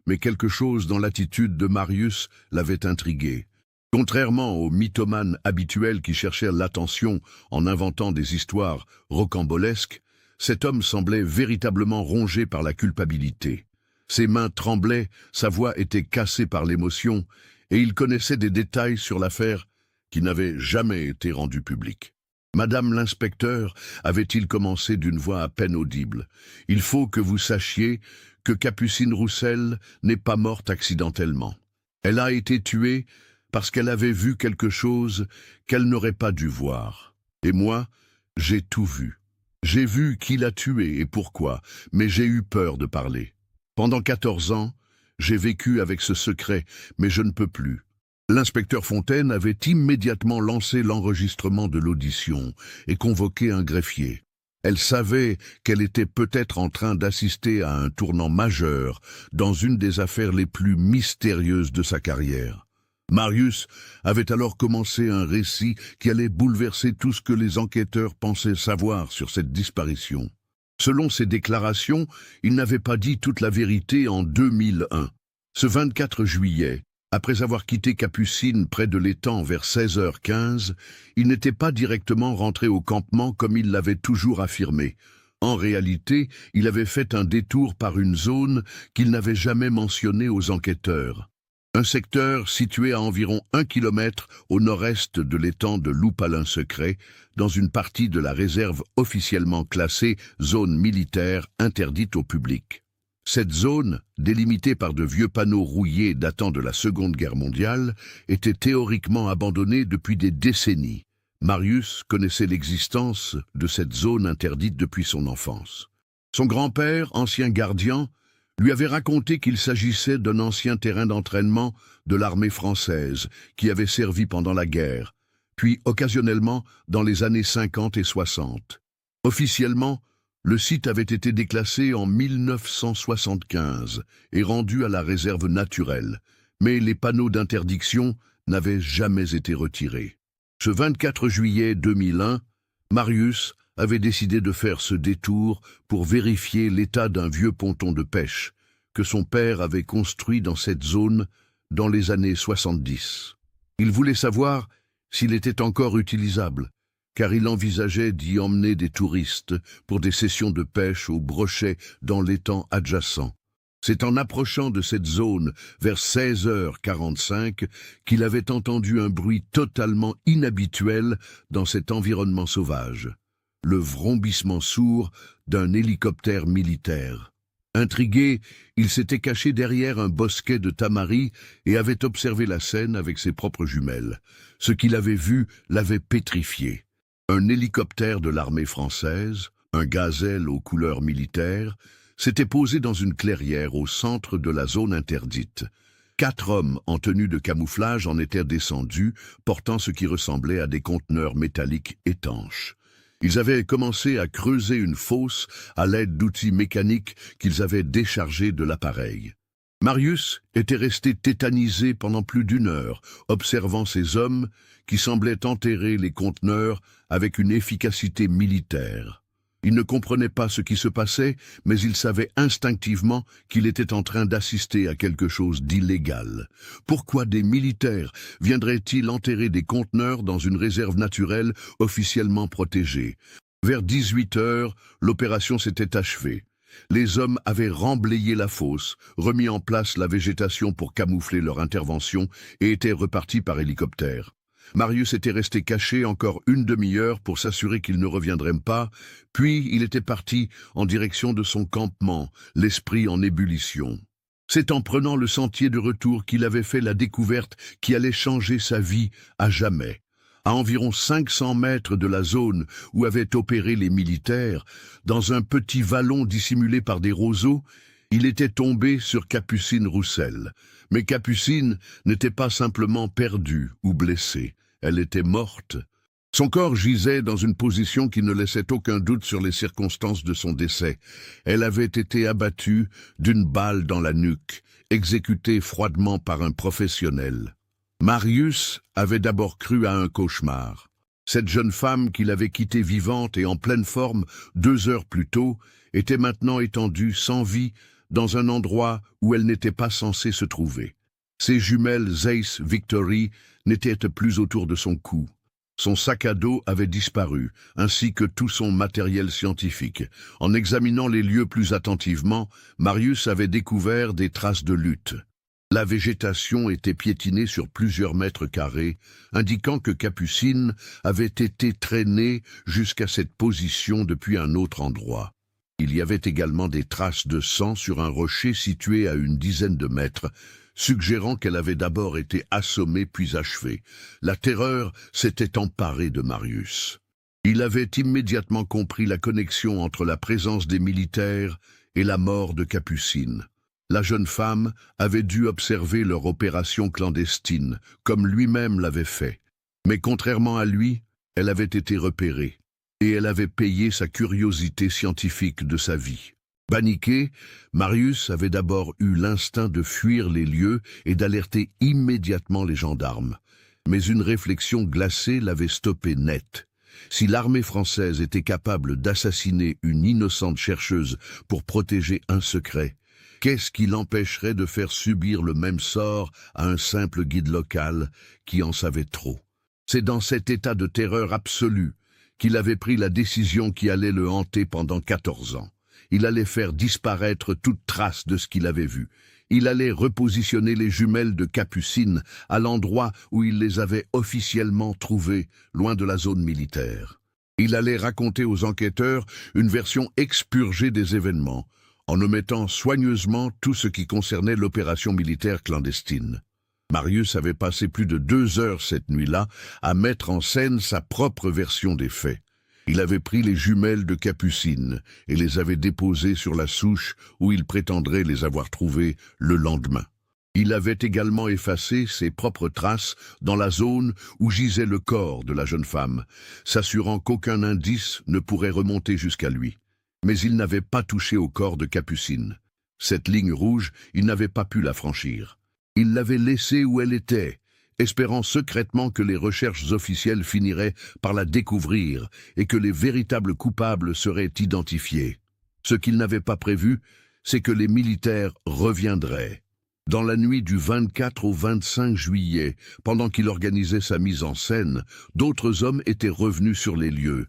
Mais quelque chose dans l'attitude de Marius l'avait intrigué. Contrairement aux mythomanes habituels qui cherchèrent l'attention en inventant des histoires rocambolesques, cet homme semblait véritablement rongé par la culpabilité. Ses mains tremblaient, sa voix était cassée par l'émotion, et il connaissait des détails sur l'affaire qui n'avaient jamais été rendus publics. Madame l'inspecteur, avait-il commencé d'une voix à peine audible, il faut que vous sachiez que Capucine Roussel n'est pas morte accidentellement. Elle a été tuée parce qu'elle avait vu quelque chose qu'elle n'aurait pas dû voir. Et moi, j'ai tout vu. J'ai vu qui l'a tuée et pourquoi, mais j'ai eu peur de parler. Pendant 14 ans, j'ai vécu avec ce secret, mais je ne peux plus. L'inspecteur Fontaine avait immédiatement lancé l'enregistrement de l'audition et convoqué un greffier. Elle savait qu'elle était peut-être en train d'assister à un tournant majeur dans une des affaires les plus mystérieuses de sa carrière. Marius avait alors commencé un récit qui allait bouleverser tout ce que les enquêteurs pensaient savoir sur cette disparition. Selon ses déclarations, il n'avait pas dit toute la vérité en 2001. Ce 24 juillet, après avoir quitté Capucine près de l'étang vers 16h15, il n'était pas directement rentré au campement comme il l'avait toujours affirmé. En réalité, il avait fait un détour par une zone qu'il n'avait jamais mentionnée aux enquêteurs. Un secteur situé à environ 1 kilomètre au nord-est de l'étang de Loupalin-Secret, dans une partie de la réserve officiellement classée zone militaire interdite au public. Cette zone, délimitée par de vieux panneaux rouillés datant de la Seconde Guerre mondiale, était théoriquement abandonnée depuis des décennies. Marius connaissait l'existence de cette zone interdite depuis son enfance. Son grand-père, ancien gardien, lui avait raconté qu'il s'agissait d'un ancien terrain d'entraînement de l'armée française qui avait servi pendant la guerre, puis occasionnellement dans les années 50 et 60. Officiellement, le site avait été déclassé en 1975 et rendu à la réserve naturelle, mais les panneaux d'interdiction n'avaient jamais été retirés. Ce 24 juillet 2001, Marius avait décidé de faire ce détour pour vérifier l'état d'un vieux ponton de pêche que son père avait construit dans cette zone dans les années 70. Il voulait savoir s'il était encore utilisable, car il envisageait d'y emmener des touristes pour des sessions de pêche au brochet dans l'étang adjacent. C'est en approchant de cette zone vers 16h45 qu'il avait entendu un bruit totalement inhabituel dans cet environnement sauvage. Le vrombissement sourd d'un hélicoptère militaire. Intrigué, il s'était caché derrière un bosquet de tamaris et avait observé la scène avec ses propres jumelles. Ce qu'il avait vu l'avait pétrifié. Un hélicoptère de l'armée française, un gazelle aux couleurs militaires, s'était posé dans une clairière au centre de la zone interdite. 4 hommes en tenue de camouflage en étaient descendus, portant ce qui ressemblait à des conteneurs métalliques étanches. Ils avaient commencé à creuser une fosse à l'aide d'outils mécaniques qu'ils avaient déchargés de l'appareil. Marius était resté tétanisé pendant plus d'1 heure, observant ces hommes qui semblaient enterrer les conteneurs avec une efficacité militaire. Il ne comprenait pas ce qui se passait, mais il savait instinctivement qu'il était en train d'assister à quelque chose d'illégal. Pourquoi des militaires viendraient-ils enterrer des conteneurs dans une réserve naturelle officiellement protégée? Vers 18 heures, l'opération s'était achevée. Les hommes avaient remblayé la fosse, remis en place la végétation pour camoufler leur intervention et étaient repartis par hélicoptère. Marius était resté caché encore 1 demi-heure pour s'assurer qu'il ne reviendrait pas, puis il était parti en direction de son campement, l'esprit en ébullition. C'est en prenant le sentier de retour qu'il avait fait la découverte qui allait changer sa vie à jamais. À environ 500 mètres de la zone où avaient opéré les militaires, dans un petit vallon dissimulé par des roseaux, il était tombé sur Capucine Roussel. Mais Capucine n'était pas simplement perdue ou blessée, elle était morte. Son corps gisait dans une position qui ne laissait aucun doute sur les circonstances de son décès. Elle avait été abattue d'une balle dans la nuque, exécutée froidement par un professionnel. Marius avait d'abord cru à un cauchemar. Cette jeune femme qu'il avait quittée vivante et en pleine forme 2 heures plus tôt était maintenant étendue sans vie dans un endroit où elle n'était pas censée se trouver. Ses jumelles Zeiss Victory n'étaient plus autour de son cou. Son sac à dos avait disparu, ainsi que tout son matériel scientifique. En examinant les lieux plus attentivement, Marius avait découvert des traces de lutte. La végétation était piétinée sur plusieurs mètres carrés, indiquant que Capucine avait été traînée jusqu'à cette position depuis un autre endroit. Il y avait également des traces de sang sur un rocher situé à une dizaine de mètres, suggérant qu'elle avait d'abord été assommée puis achevée. La terreur s'était emparée de Marius. Il avait immédiatement compris la connexion entre la présence des militaires et la mort de Capucine. La jeune femme avait dû observer leur opération clandestine, comme lui-même l'avait fait. Mais contrairement à lui, elle avait été repérée, et elle avait payé sa curiosité scientifique de sa vie. Paniqué, Marius avait d'abord eu l'instinct de fuir les lieux et d'alerter immédiatement les gendarmes. Mais une réflexion glacée l'avait stoppé net. Si l'armée française était capable d'assassiner une innocente chercheuse pour protéger un secret, qu'est-ce qui l'empêcherait de faire subir le même sort à un simple guide local qui en savait trop? C'est dans cet état de terreur absolue qu'il avait pris la décision qui allait le hanter pendant 14 ans. Il allait faire disparaître toute trace de ce qu'il avait vu. Il allait repositionner les jumelles de Capucine à l'endroit où il les avait officiellement trouvées, loin de la zone militaire. Il allait raconter aux enquêteurs une version expurgée des événements, en omettant soigneusement tout ce qui concernait l'opération militaire clandestine. Marius avait passé plus de 2 heures cette nuit-là à mettre en scène sa propre version des faits. Il avait pris les jumelles de Capucine et les avait déposées sur la souche où il prétendrait les avoir trouvées le lendemain. Il avait également effacé ses propres traces dans la zone où gisait le corps de la jeune femme, s'assurant qu'aucun indice ne pourrait remonter jusqu'à lui. Mais il n'avait pas touché au corps de Capucine. Cette ligne rouge, il n'avait pas pu la franchir. Il l'avait laissée où elle était, espérant secrètement que les recherches officielles finiraient par la découvrir et que les véritables coupables seraient identifiés. Ce qu'il n'avait pas prévu, c'est que les militaires reviendraient. Dans la nuit du 24 au 25 juillet, pendant qu'il organisait sa mise en scène, d'autres hommes étaient revenus sur les lieux.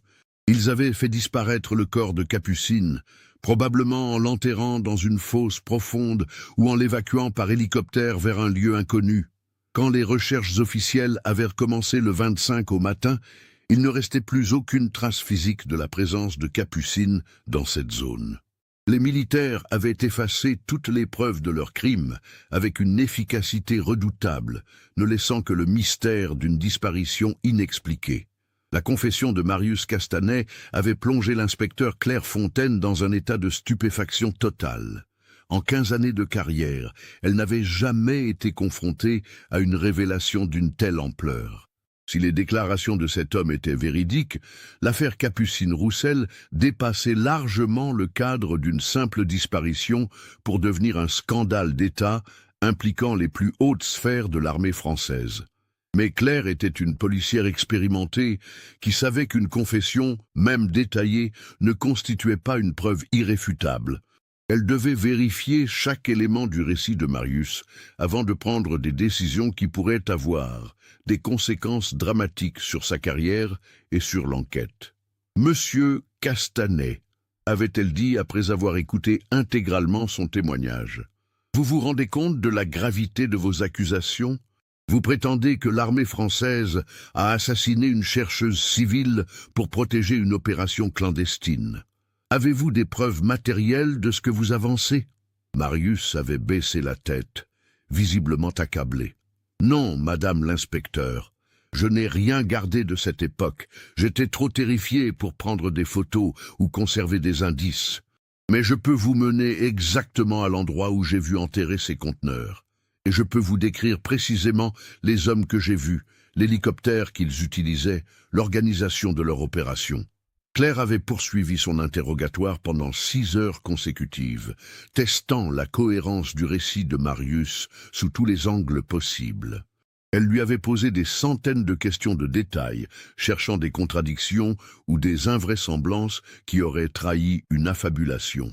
Ils avaient fait disparaître le corps de Capucine, probablement en l'enterrant dans une fosse profonde ou en l'évacuant par hélicoptère vers un lieu inconnu. Quand les recherches officielles avaient recommencé le 25 au matin, il ne restait plus aucune trace physique de la présence de Capucine dans cette zone. Les militaires avaient effacé toutes les preuves de leur crime avec une efficacité redoutable, ne laissant que le mystère d'une disparition inexpliquée. La confession de Marius Castanet avait plongé l'inspecteur Claire Fontaine dans un état de stupéfaction totale. En 15 années de carrière, elle n'avait jamais été confrontée à une révélation d'une telle ampleur. Si les déclarations de cet homme étaient véridiques, l'affaire Capucine Roussel dépassait largement le cadre d'une simple disparition pour devenir un scandale d'État impliquant les plus hautes sphères de l'armée française. Mais Claire était une policière expérimentée qui savait qu'une confession, même détaillée, ne constituait pas une preuve irréfutable. Elle devait vérifier chaque élément du récit de Marius avant de prendre des décisions qui pourraient avoir des conséquences dramatiques sur sa carrière et sur l'enquête. « Monsieur Castanet », avait-elle dit après avoir écouté intégralement son témoignage. « Vous vous rendez compte de la gravité de vos accusations ? Vous prétendez que l'armée française a assassiné une chercheuse civile pour protéger une opération clandestine. Avez-vous des preuves matérielles de ce que vous avancez ?» Marius avait baissé la tête, visiblement accablé. « Non, madame l'inspecteur, je n'ai rien gardé de cette époque. J'étais trop terrifié pour prendre des photos ou conserver des indices. Mais je peux vous mener exactement à l'endroit où j'ai vu enterrer ces conteneurs. Et je peux vous décrire précisément les hommes que j'ai vus, l'hélicoptère qu'ils utilisaient, l'organisation de leur opération. Claire avait poursuivi son interrogatoire pendant 6 heures consécutives, testant la cohérence du récit de Marius sous tous les angles possibles. Elle lui avait posé des centaines de questions de détail, cherchant des contradictions ou des invraisemblances qui auraient trahi une affabulation.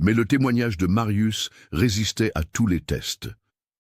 Mais le témoignage de Marius résistait à tous les tests.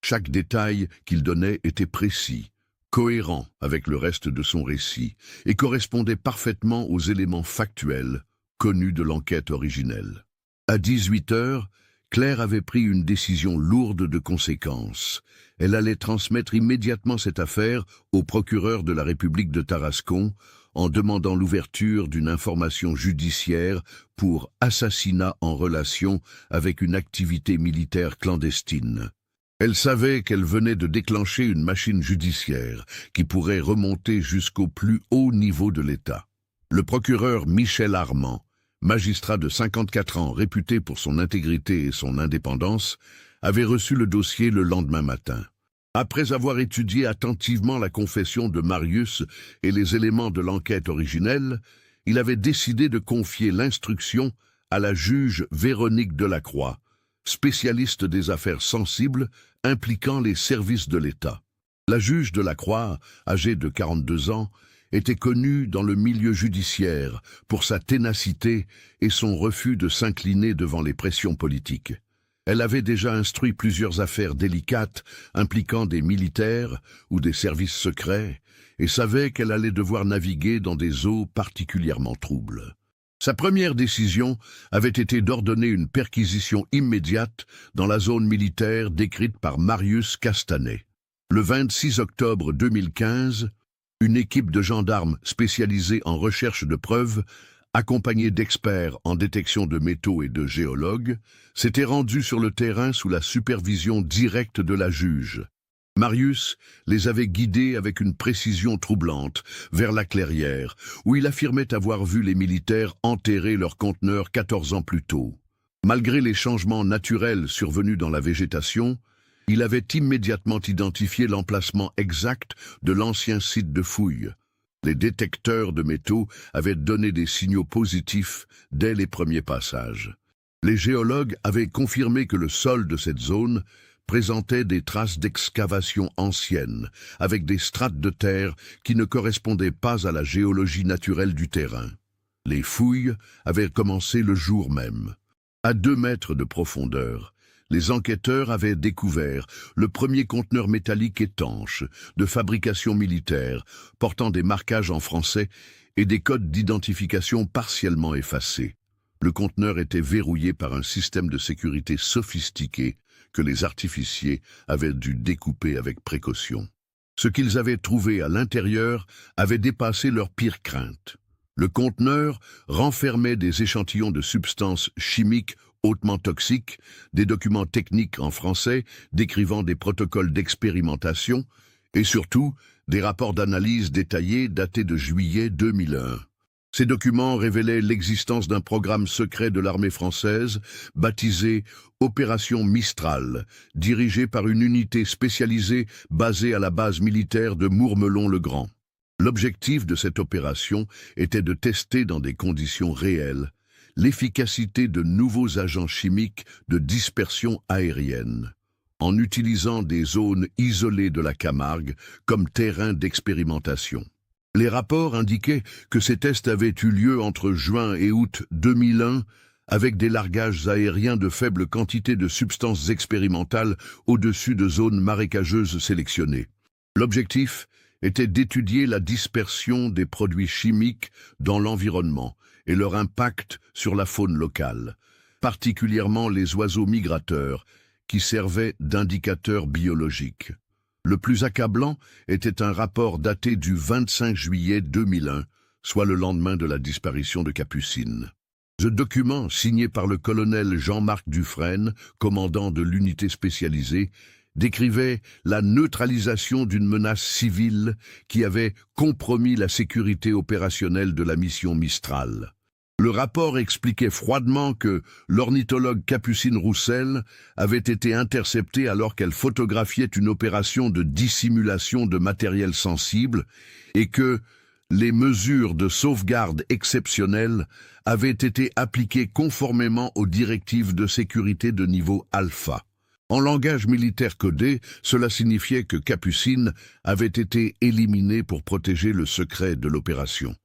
Chaque détail qu'il donnait était précis, cohérent avec le reste de son récit, et correspondait parfaitement aux éléments factuels connus de l'enquête originelle. À 18 heures, Claire avait pris une décision lourde de conséquences. Elle allait transmettre immédiatement cette affaire au procureur de la République de Tarascon en demandant l'ouverture d'une information judiciaire pour assassinat en relation avec une activité militaire clandestine. Elle savait qu'elle venait de déclencher une machine judiciaire qui pourrait remonter jusqu'au plus haut niveau de l'État. Le procureur Michel Armand, magistrat de 54 ans réputé pour son intégrité et son indépendance, avait reçu le dossier le lendemain matin. Après avoir étudié attentivement la confession de Marius et les éléments de l'enquête originelle, il avait décidé de confier l'instruction à la juge Véronique Delacroix, spécialiste des affaires sensibles impliquant les services de l'État. La juge Delacroix, âgée de 42 ans, était connue dans le milieu judiciaire pour sa ténacité et son refus de s'incliner devant les pressions politiques. Elle avait déjà instruit plusieurs affaires délicates impliquant des militaires ou des services secrets et savait qu'elle allait devoir naviguer dans des eaux particulièrement troubles. Sa première décision avait été d'ordonner une perquisition immédiate dans la zone militaire décrite par Marius Castanet. Le 26 octobre 2015, une équipe de gendarmes spécialisée en recherche de preuves, accompagnée d'experts en détection de métaux et de géologues, s'était rendue sur le terrain sous la supervision directe de la juge. Marius les avait guidés avec une précision troublante vers la clairière, où il affirmait avoir vu les militaires enterrer leur conteneur 14 ans plus tôt. Malgré les changements naturels survenus dans la végétation, il avait immédiatement identifié l'emplacement exact de l'ancien site de fouille. Les détecteurs de métaux avaient donné des signaux positifs dès les premiers passages. Les géologues avaient confirmé que le sol de cette zone présentait des traces d'excavation anciennes, avec des strates de terre qui ne correspondaient pas à la géologie naturelle du terrain. Les fouilles avaient commencé le jour même. À 2 mètres de profondeur, les enquêteurs avaient découvert le premier conteneur métallique étanche de fabrication militaire, portant des marquages en français et des codes d'identification partiellement effacés. Le conteneur était verrouillé par un système de sécurité sophistiqué que les artificiers avaient dû découper avec précaution. Ce qu'ils avaient trouvé à l'intérieur avait dépassé leurs pires craintes. Le conteneur renfermait des échantillons de substances chimiques hautement toxiques, des documents techniques en français décrivant des protocoles d'expérimentation et surtout des rapports d'analyse détaillés datés de juillet 2001. Ces documents révélaient l'existence d'un programme secret de l'armée française baptisé Opération Mistral, dirigé par une unité spécialisée basée à la base militaire de Mourmelon-le-Grand. L'objectif de cette opération était de tester dans des conditions réelles l'efficacité de nouveaux agents chimiques de dispersion aérienne, en utilisant des zones isolées de la Camargue comme terrain d'expérimentation. Les rapports indiquaient que ces tests avaient eu lieu entre juin et août 2001 avec des largages aériens de faible quantité de substances expérimentales au-dessus de zones marécageuses sélectionnées. L'objectif était d'étudier la dispersion des produits chimiques dans l'environnement et leur impact sur la faune locale, particulièrement les oiseaux migrateurs qui servaient d'indicateurs biologiques. Le plus accablant était un rapport daté du 25 juillet 2001, soit le lendemain de la disparition de Capucine. Ce document, signé par le colonel Jean-Marc Dufresne, commandant de l'unité spécialisée, décrivait la neutralisation d'une menace civile qui avait compromis la sécurité opérationnelle de la mission Mistral. Le rapport expliquait froidement que l'ornithologue Capucine Roussel avait été interceptée alors qu'elle photographiait une opération de dissimulation de matériel sensible et que les mesures de sauvegarde exceptionnelles avaient été appliquées conformément aux directives de sécurité de niveau alpha. En langage militaire codé, cela signifiait que Capucine avait été éliminée pour protéger le secret de l'opération.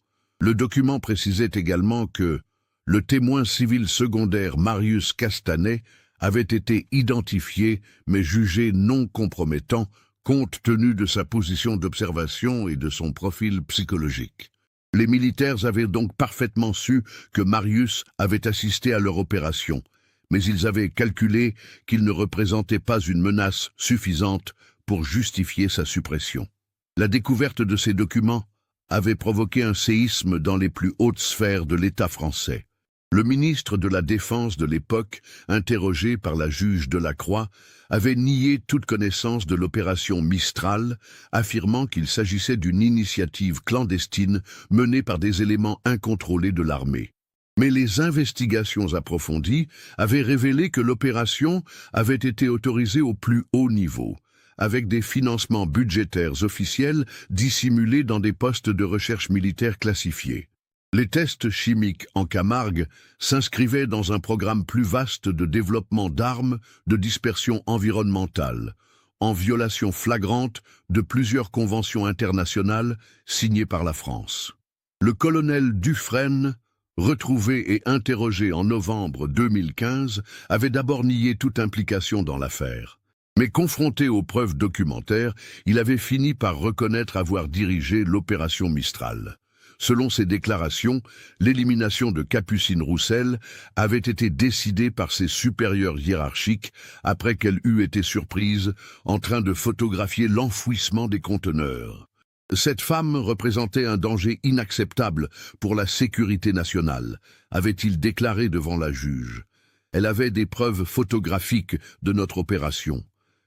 Le document précisait également que le témoin civil secondaire Marius Castanet avait été identifié mais jugé non compromettant compte tenu de sa position d'observation et de son profil psychologique. Les militaires avaient donc parfaitement su que Marius avait assisté à leur opération, mais ils avaient calculé qu'il ne représentait pas une menace suffisante pour justifier sa suppression. La découverte de ces documents avait provoqué un séisme dans les plus hautes sphères de l'État français. Le ministre de la Défense de l'époque, interrogé par la juge Delacroix, avait nié toute connaissance de l'opération Mistral, affirmant qu'il s'agissait d'une initiative clandestine menée par des éléments incontrôlés de l'armée. Mais les investigations approfondies avaient révélé que l'opération avait été autorisée au plus haut niveau, avec des financements budgétaires officiels dissimulés dans des postes de recherche militaire classifiés. Les tests chimiques en Camargue s'inscrivaient dans un programme plus vaste de développement d'armes de dispersion environnementale, en violation flagrante de plusieurs conventions internationales signées par la France. Le colonel Dufresne, retrouvé et interrogé en novembre 2015, avait d'abord nié toute implication dans l'affaire. Mais confronté aux preuves documentaires, il avait fini par reconnaître avoir dirigé l'opération Mistral. Selon ses déclarations, l'élimination de Capucine Roussel avait été décidée par ses supérieurs hiérarchiques après qu'elle eût été surprise en train de photographier l'enfouissement des conteneurs. Cette femme représentait un danger inacceptable pour la sécurité nationale, avait-il déclaré devant la juge. Elle avait des preuves photographiques de notre opération.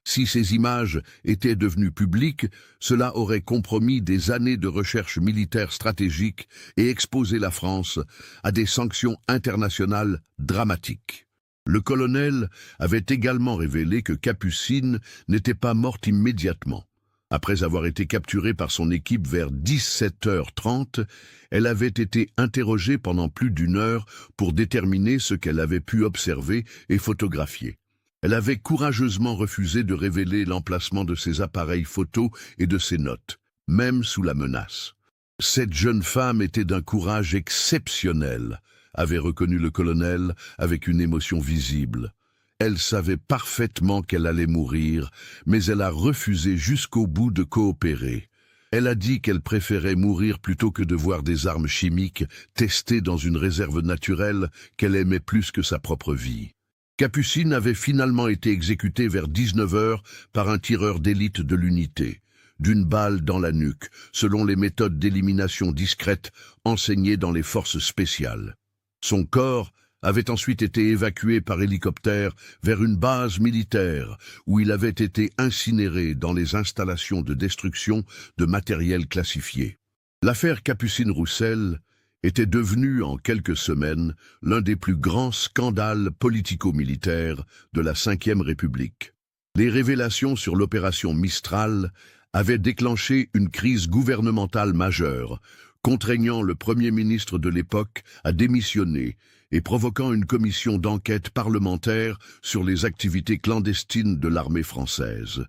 Si ces images étaient devenues publiques, cela aurait compromis des années de recherche militaire stratégique et exposé la France à des sanctions internationales dramatiques. Le colonel avait également révélé que Capucine n'était pas morte immédiatement. Après avoir été capturée par son équipe vers 17h30, elle avait été interrogée pendant plus d'1 heure pour déterminer ce qu'elle avait pu observer et photographier. Elle avait courageusement refusé de révéler l'emplacement de ses appareils photo et de ses notes, même sous la menace. Cette jeune femme était d'un courage exceptionnel, avait reconnu le colonel avec une émotion visible. Elle savait parfaitement qu'elle allait mourir, mais elle a refusé jusqu'au bout de coopérer. Elle a dit qu'elle préférait mourir plutôt que de voir des armes chimiques testées dans une réserve naturelle qu'elle aimait plus que sa propre vie. Capucine avait finalement été exécutée vers 19h par un tireur d'élite de l'unité, d'une balle dans la nuque, selon les méthodes d'élimination discrètes enseignées dans les forces spéciales. Son corps avait ensuite été évacué par hélicoptère vers une base militaire où il avait été incinéré dans les installations de destruction de matériel classifié. L'affaire Capucine Roussel était devenue en quelques semaines l'un des plus grands scandales politico-militaires de la Ve République. Les révélations sur l'opération Mistral avaient déclenché une crise gouvernementale majeure, contraignant le Premier ministre de l'époque à démissionner et provoquant une commission d'enquête parlementaire sur les activités clandestines de l'armée française.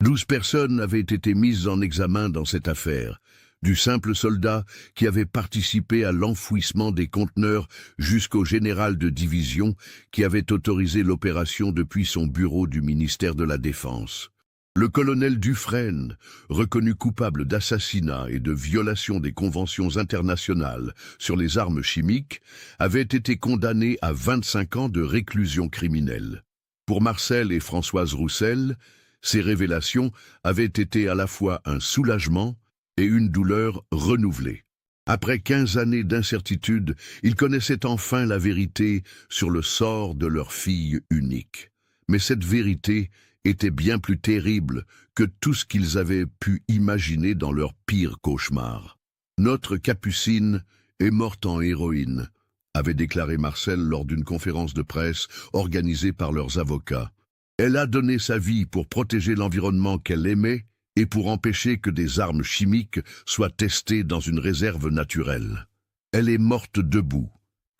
12 personnes avaient été mises en examen dans cette affaire, du simple soldat qui avait participé à l'enfouissement des conteneurs jusqu'au général de division qui avait autorisé l'opération depuis son bureau du ministère de la Défense. Le colonel Dufresne, reconnu coupable d'assassinat et de violation des conventions internationales sur les armes chimiques, avait été condamné à 25 ans de réclusion criminelle. Pour Marcel et Françoise Roussel, ces révélations avaient été à la fois un soulagement et une douleur renouvelée. Après 15 années d'incertitude, ils connaissaient enfin la vérité sur le sort de leur fille unique. Mais cette vérité était bien plus terrible que tout ce qu'ils avaient pu imaginer dans leur pire cauchemar. Notre Capucine est morte en héroïne, avait déclaré Marcel lors d'une conférence de presse organisée par leurs avocats. Elle a donné sa vie pour protéger l'environnement qu'elle aimait et pour empêcher que des armes chimiques soient testées dans une réserve naturelle. Elle est morte debout,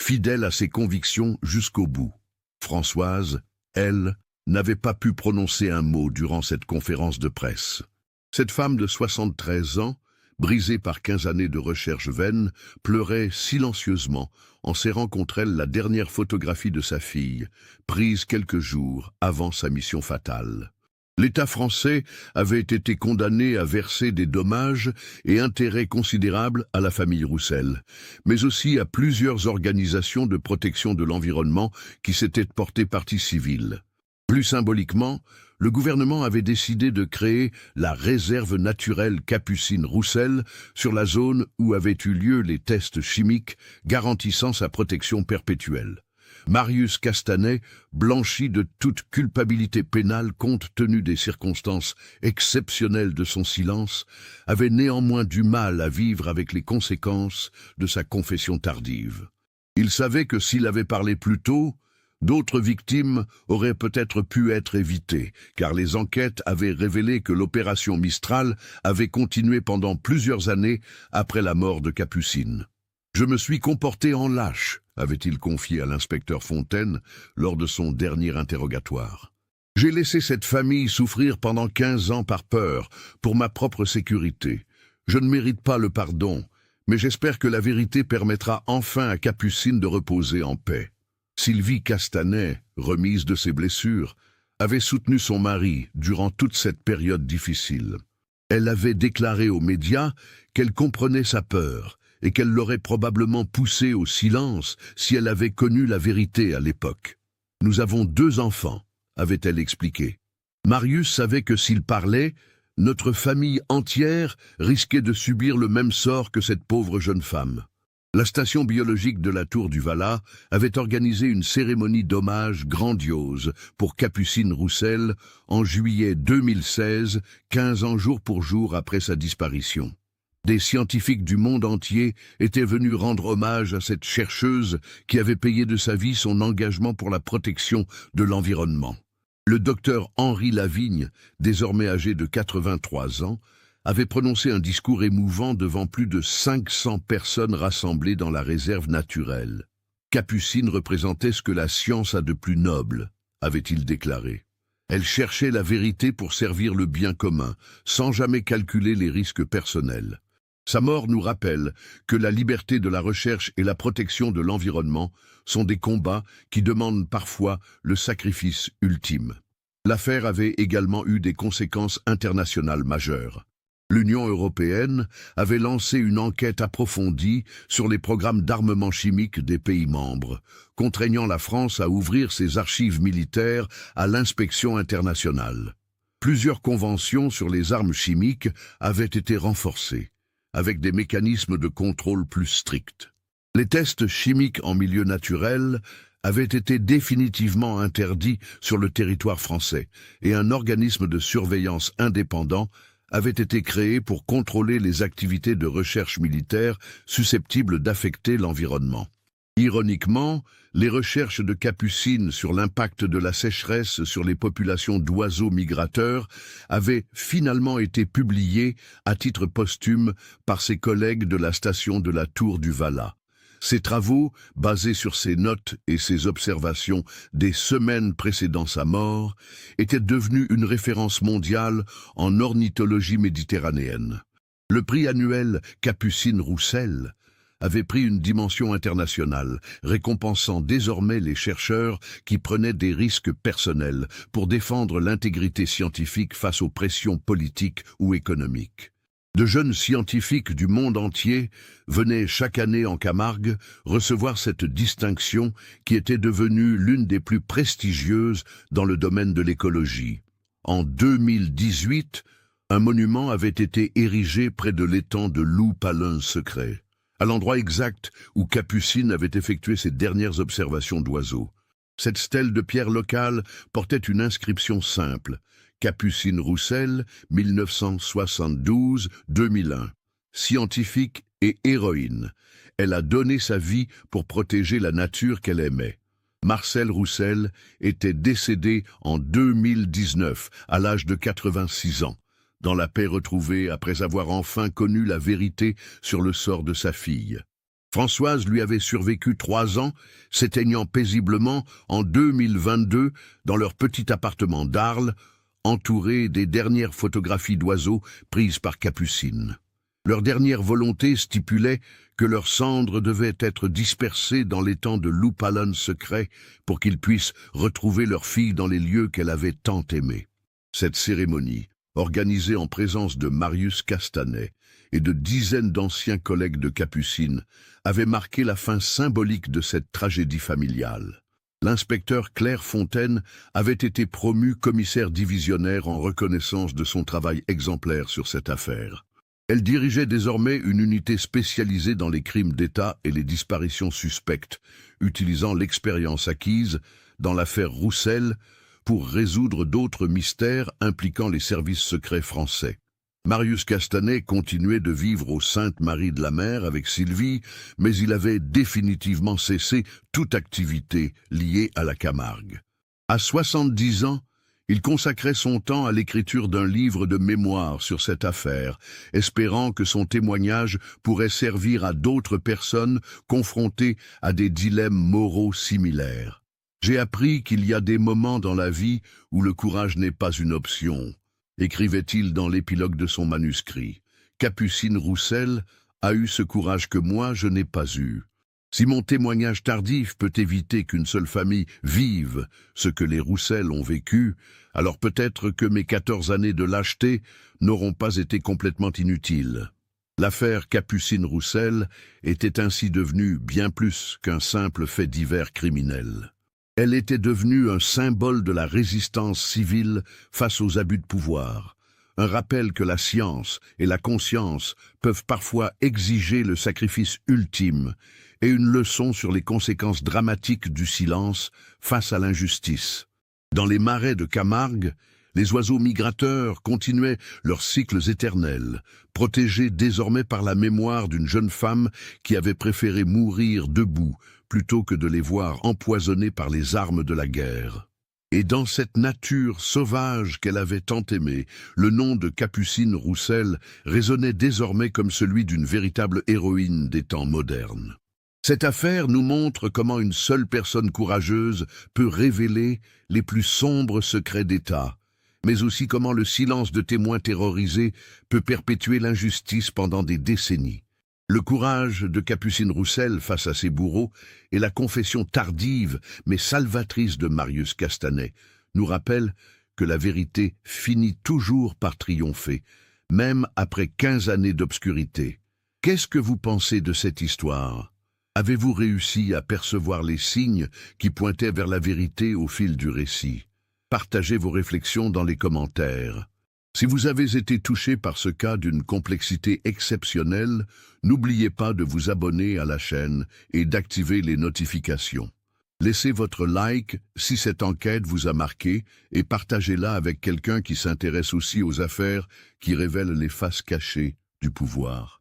fidèle à ses convictions jusqu'au bout. Françoise, elle, n'avait pas pu prononcer un mot durant cette conférence de presse. Cette femme de 73 ans, brisée par 15 années de recherche vaine, pleurait silencieusement en serrant contre elle la dernière photographie de sa fille, prise quelques jours avant sa mission fatale. L'État français avait été condamné à verser des dommages et intérêts considérables à la famille Roussel, mais aussi à plusieurs organisations de protection de l'environnement qui s'étaient portées partie civile. Plus symboliquement, le gouvernement avait décidé de créer la réserve naturelle Capucines-Roussel sur la zone où avaient eu lieu les tests chimiques garantissant sa protection perpétuelle. Marius Castanet, blanchi de toute culpabilité pénale compte tenu des circonstances exceptionnelles de son silence, avait néanmoins du mal à vivre avec les conséquences de sa confession tardive. Il savait que s'il avait parlé plus tôt, d'autres victimes auraient peut-être pu être évitées, car les enquêtes avaient révélé que l'opération Mistral avait continué pendant plusieurs années après la mort de Capucines. « Je me suis comporté en lâche », avait-il confié à l'inspecteur Fontaine lors de son dernier interrogatoire. « J'ai laissé cette famille souffrir pendant 15 ans par peur, pour ma propre sécurité. Je ne mérite pas le pardon, mais j'espère que la vérité permettra enfin à Capucines de reposer en paix. » Sylvie Castanet, remise de ses blessures, avait soutenu son mari durant toute cette période difficile. Elle avait déclaré aux médias qu'elle comprenait sa peur et qu'elle l'aurait probablement poussé au silence si elle avait connu la vérité à l'époque. « Nous avons 2 enfants », avait-elle expliqué. Marius savait que s'il parlait, notre famille entière risquait de subir le même sort que cette pauvre jeune femme. La station biologique de la Tour du Valat avait organisé une cérémonie d'hommage grandiose pour Capucines Roussel en juillet 2016, 15 ans jour pour jour après sa disparition. Des scientifiques du monde entier étaient venus rendre hommage à cette chercheuse qui avait payé de sa vie son engagement pour la protection de l'environnement. Le docteur Henri Lavigne, désormais âgé de 83 ans, avait prononcé un discours émouvant devant plus de 500 personnes rassemblées dans la réserve naturelle. Capucines représentait ce que la science a de plus noble, avait-il déclaré. Elle cherchait la vérité pour servir le bien commun, sans jamais calculer les risques personnels. Sa mort nous rappelle que la liberté de la recherche et la protection de l'environnement sont des combats qui demandent parfois le sacrifice ultime. L'affaire avait également eu des conséquences internationales majeures. L'Union européenne avait lancé une enquête approfondie sur les programmes d'armement chimique des pays membres, contraignant la France à ouvrir ses archives militaires à l'inspection internationale. Plusieurs conventions sur les armes chimiques avaient été renforcées, avec des mécanismes de contrôle plus stricts. Les tests chimiques en milieu naturel avaient été définitivement interdits sur le territoire français, et un organisme de surveillance indépendant avait été créé pour contrôler les activités de recherche militaire susceptibles d'affecter l'environnement. Ironiquement, les recherches de Capucines sur l'impact de la sécheresse sur les populations d'oiseaux migrateurs avaient finalement été publiées à titre posthume par ses collègues de la station de la Tour du Valat. Ces travaux, basés sur ses notes et ses observations des semaines précédant sa mort, étaient devenus une référence mondiale en ornithologie méditerranéenne. Le prix annuel Capucines Roussel avait pris une dimension internationale, récompensant désormais les chercheurs qui prenaient des risques personnels pour défendre l'intégrité scientifique face aux pressions politiques ou économiques. De jeunes scientifiques du monde entier venaient chaque année en Camargue recevoir cette distinction qui était devenue l'une des plus prestigieuses dans le domaine de l'écologie. En 2018, un monument avait été érigé près de l'étang de Loup-Palin secret, à l'endroit exact où Capucines avait effectué ses dernières observations d'oiseaux. Cette stèle de pierre locale portait une inscription simple: Capucines Roussel, 1972-2001. Scientifique Et héroïne, elle a donné sa vie pour protéger la nature qu'elle aimait. Marcel Roussel était décédé en 2019, à l'âge de 86 ans, dans la paix retrouvée après avoir enfin connu la vérité sur le sort de sa fille. Françoise lui avait survécu 3 ans, s'éteignant paisiblement en 2022 dans leur petit appartement d'Arles, entouré des dernières photographies d'oiseaux prises par Capucine. Leur dernière volonté stipulait que leurs cendres devaient être dispersées dans l'étang de Loupalon secret pour qu'ils puissent retrouver leur fille dans les lieux qu'elle avait tant aimés. Cette cérémonie, organisée en présence de Marius Castanet et de dizaines d'anciens collègues de Capucine, avait marqué la fin symbolique de cette tragédie familiale. L'inspecteur Claire Fontaine avait été promu commissaire divisionnaire en reconnaissance de son travail exemplaire sur cette affaire. Elle dirigeait désormais une unité spécialisée dans les crimes d'État et les disparitions suspectes, utilisant l'expérience acquise dans l'affaire Roussel pour résoudre d'autres mystères impliquant les services secrets français. Marius Castanet continuait de vivre au Sainte-Marie-de-la-Mer avec Sylvie, mais il avait définitivement cessé toute activité liée à la Camargue. À 70 ans, il consacrait son temps à l'écriture d'un livre de mémoire sur cette affaire, espérant que son témoignage pourrait servir à d'autres personnes confrontées à des dilemmes moraux similaires. J'ai appris qu'il y a des moments dans la vie où le courage n'est pas une option, écrivait-il dans l'épilogue de son manuscrit. Capucine Roussel a eu ce courage que moi je n'ai pas eu. Si mon témoignage tardif peut éviter qu'une seule famille vive ce que les Roussel ont vécu, alors peut-être que mes 14 années de lâcheté n'auront pas été complètement inutiles. L'affaire Capucine Roussel était ainsi devenue bien plus qu'un simple fait divers criminel. Elle était devenue un symbole de la résistance civile face aux abus de pouvoir, un rappel que la science et la conscience peuvent parfois exiger le sacrifice ultime, et une leçon sur les conséquences dramatiques du silence face à l'injustice. Dans les marais de Camargue, les oiseaux migrateurs continuaient leurs cycles éternels, protégés désormais par la mémoire d'une jeune femme qui avait préféré mourir debout plutôt que de les voir empoisonnés par les armes de la guerre. Et dans cette nature sauvage qu'elle avait tant aimée, le nom de Capucine Roussel résonnait désormais comme celui d'une véritable héroïne des temps modernes. Cette affaire nous montre comment une seule personne courageuse peut révéler les plus sombres secrets d'État, mais aussi comment le silence de témoins terrorisés peut perpétuer l'injustice pendant des décennies. Le courage de Capucine Roussel face à ses bourreaux et la confession tardive mais salvatrice de Marius Castanet nous rappellent que la vérité finit toujours par triompher, même après 15 années d'obscurité. Qu'est-ce que vous pensez de cette histoire ? Avez-vous réussi à percevoir les signes qui pointaient vers la vérité au fil du récit? Partagez vos réflexions dans les commentaires. Si vous avez été touché par ce cas d'une complexité exceptionnelle, n'oubliez pas de vous abonner à la chaîne et d'activer les notifications. Laissez votre like si cette enquête vous a marqué et partagez-la avec quelqu'un qui s'intéresse aussi aux affaires qui révèlent les faces cachées du pouvoir.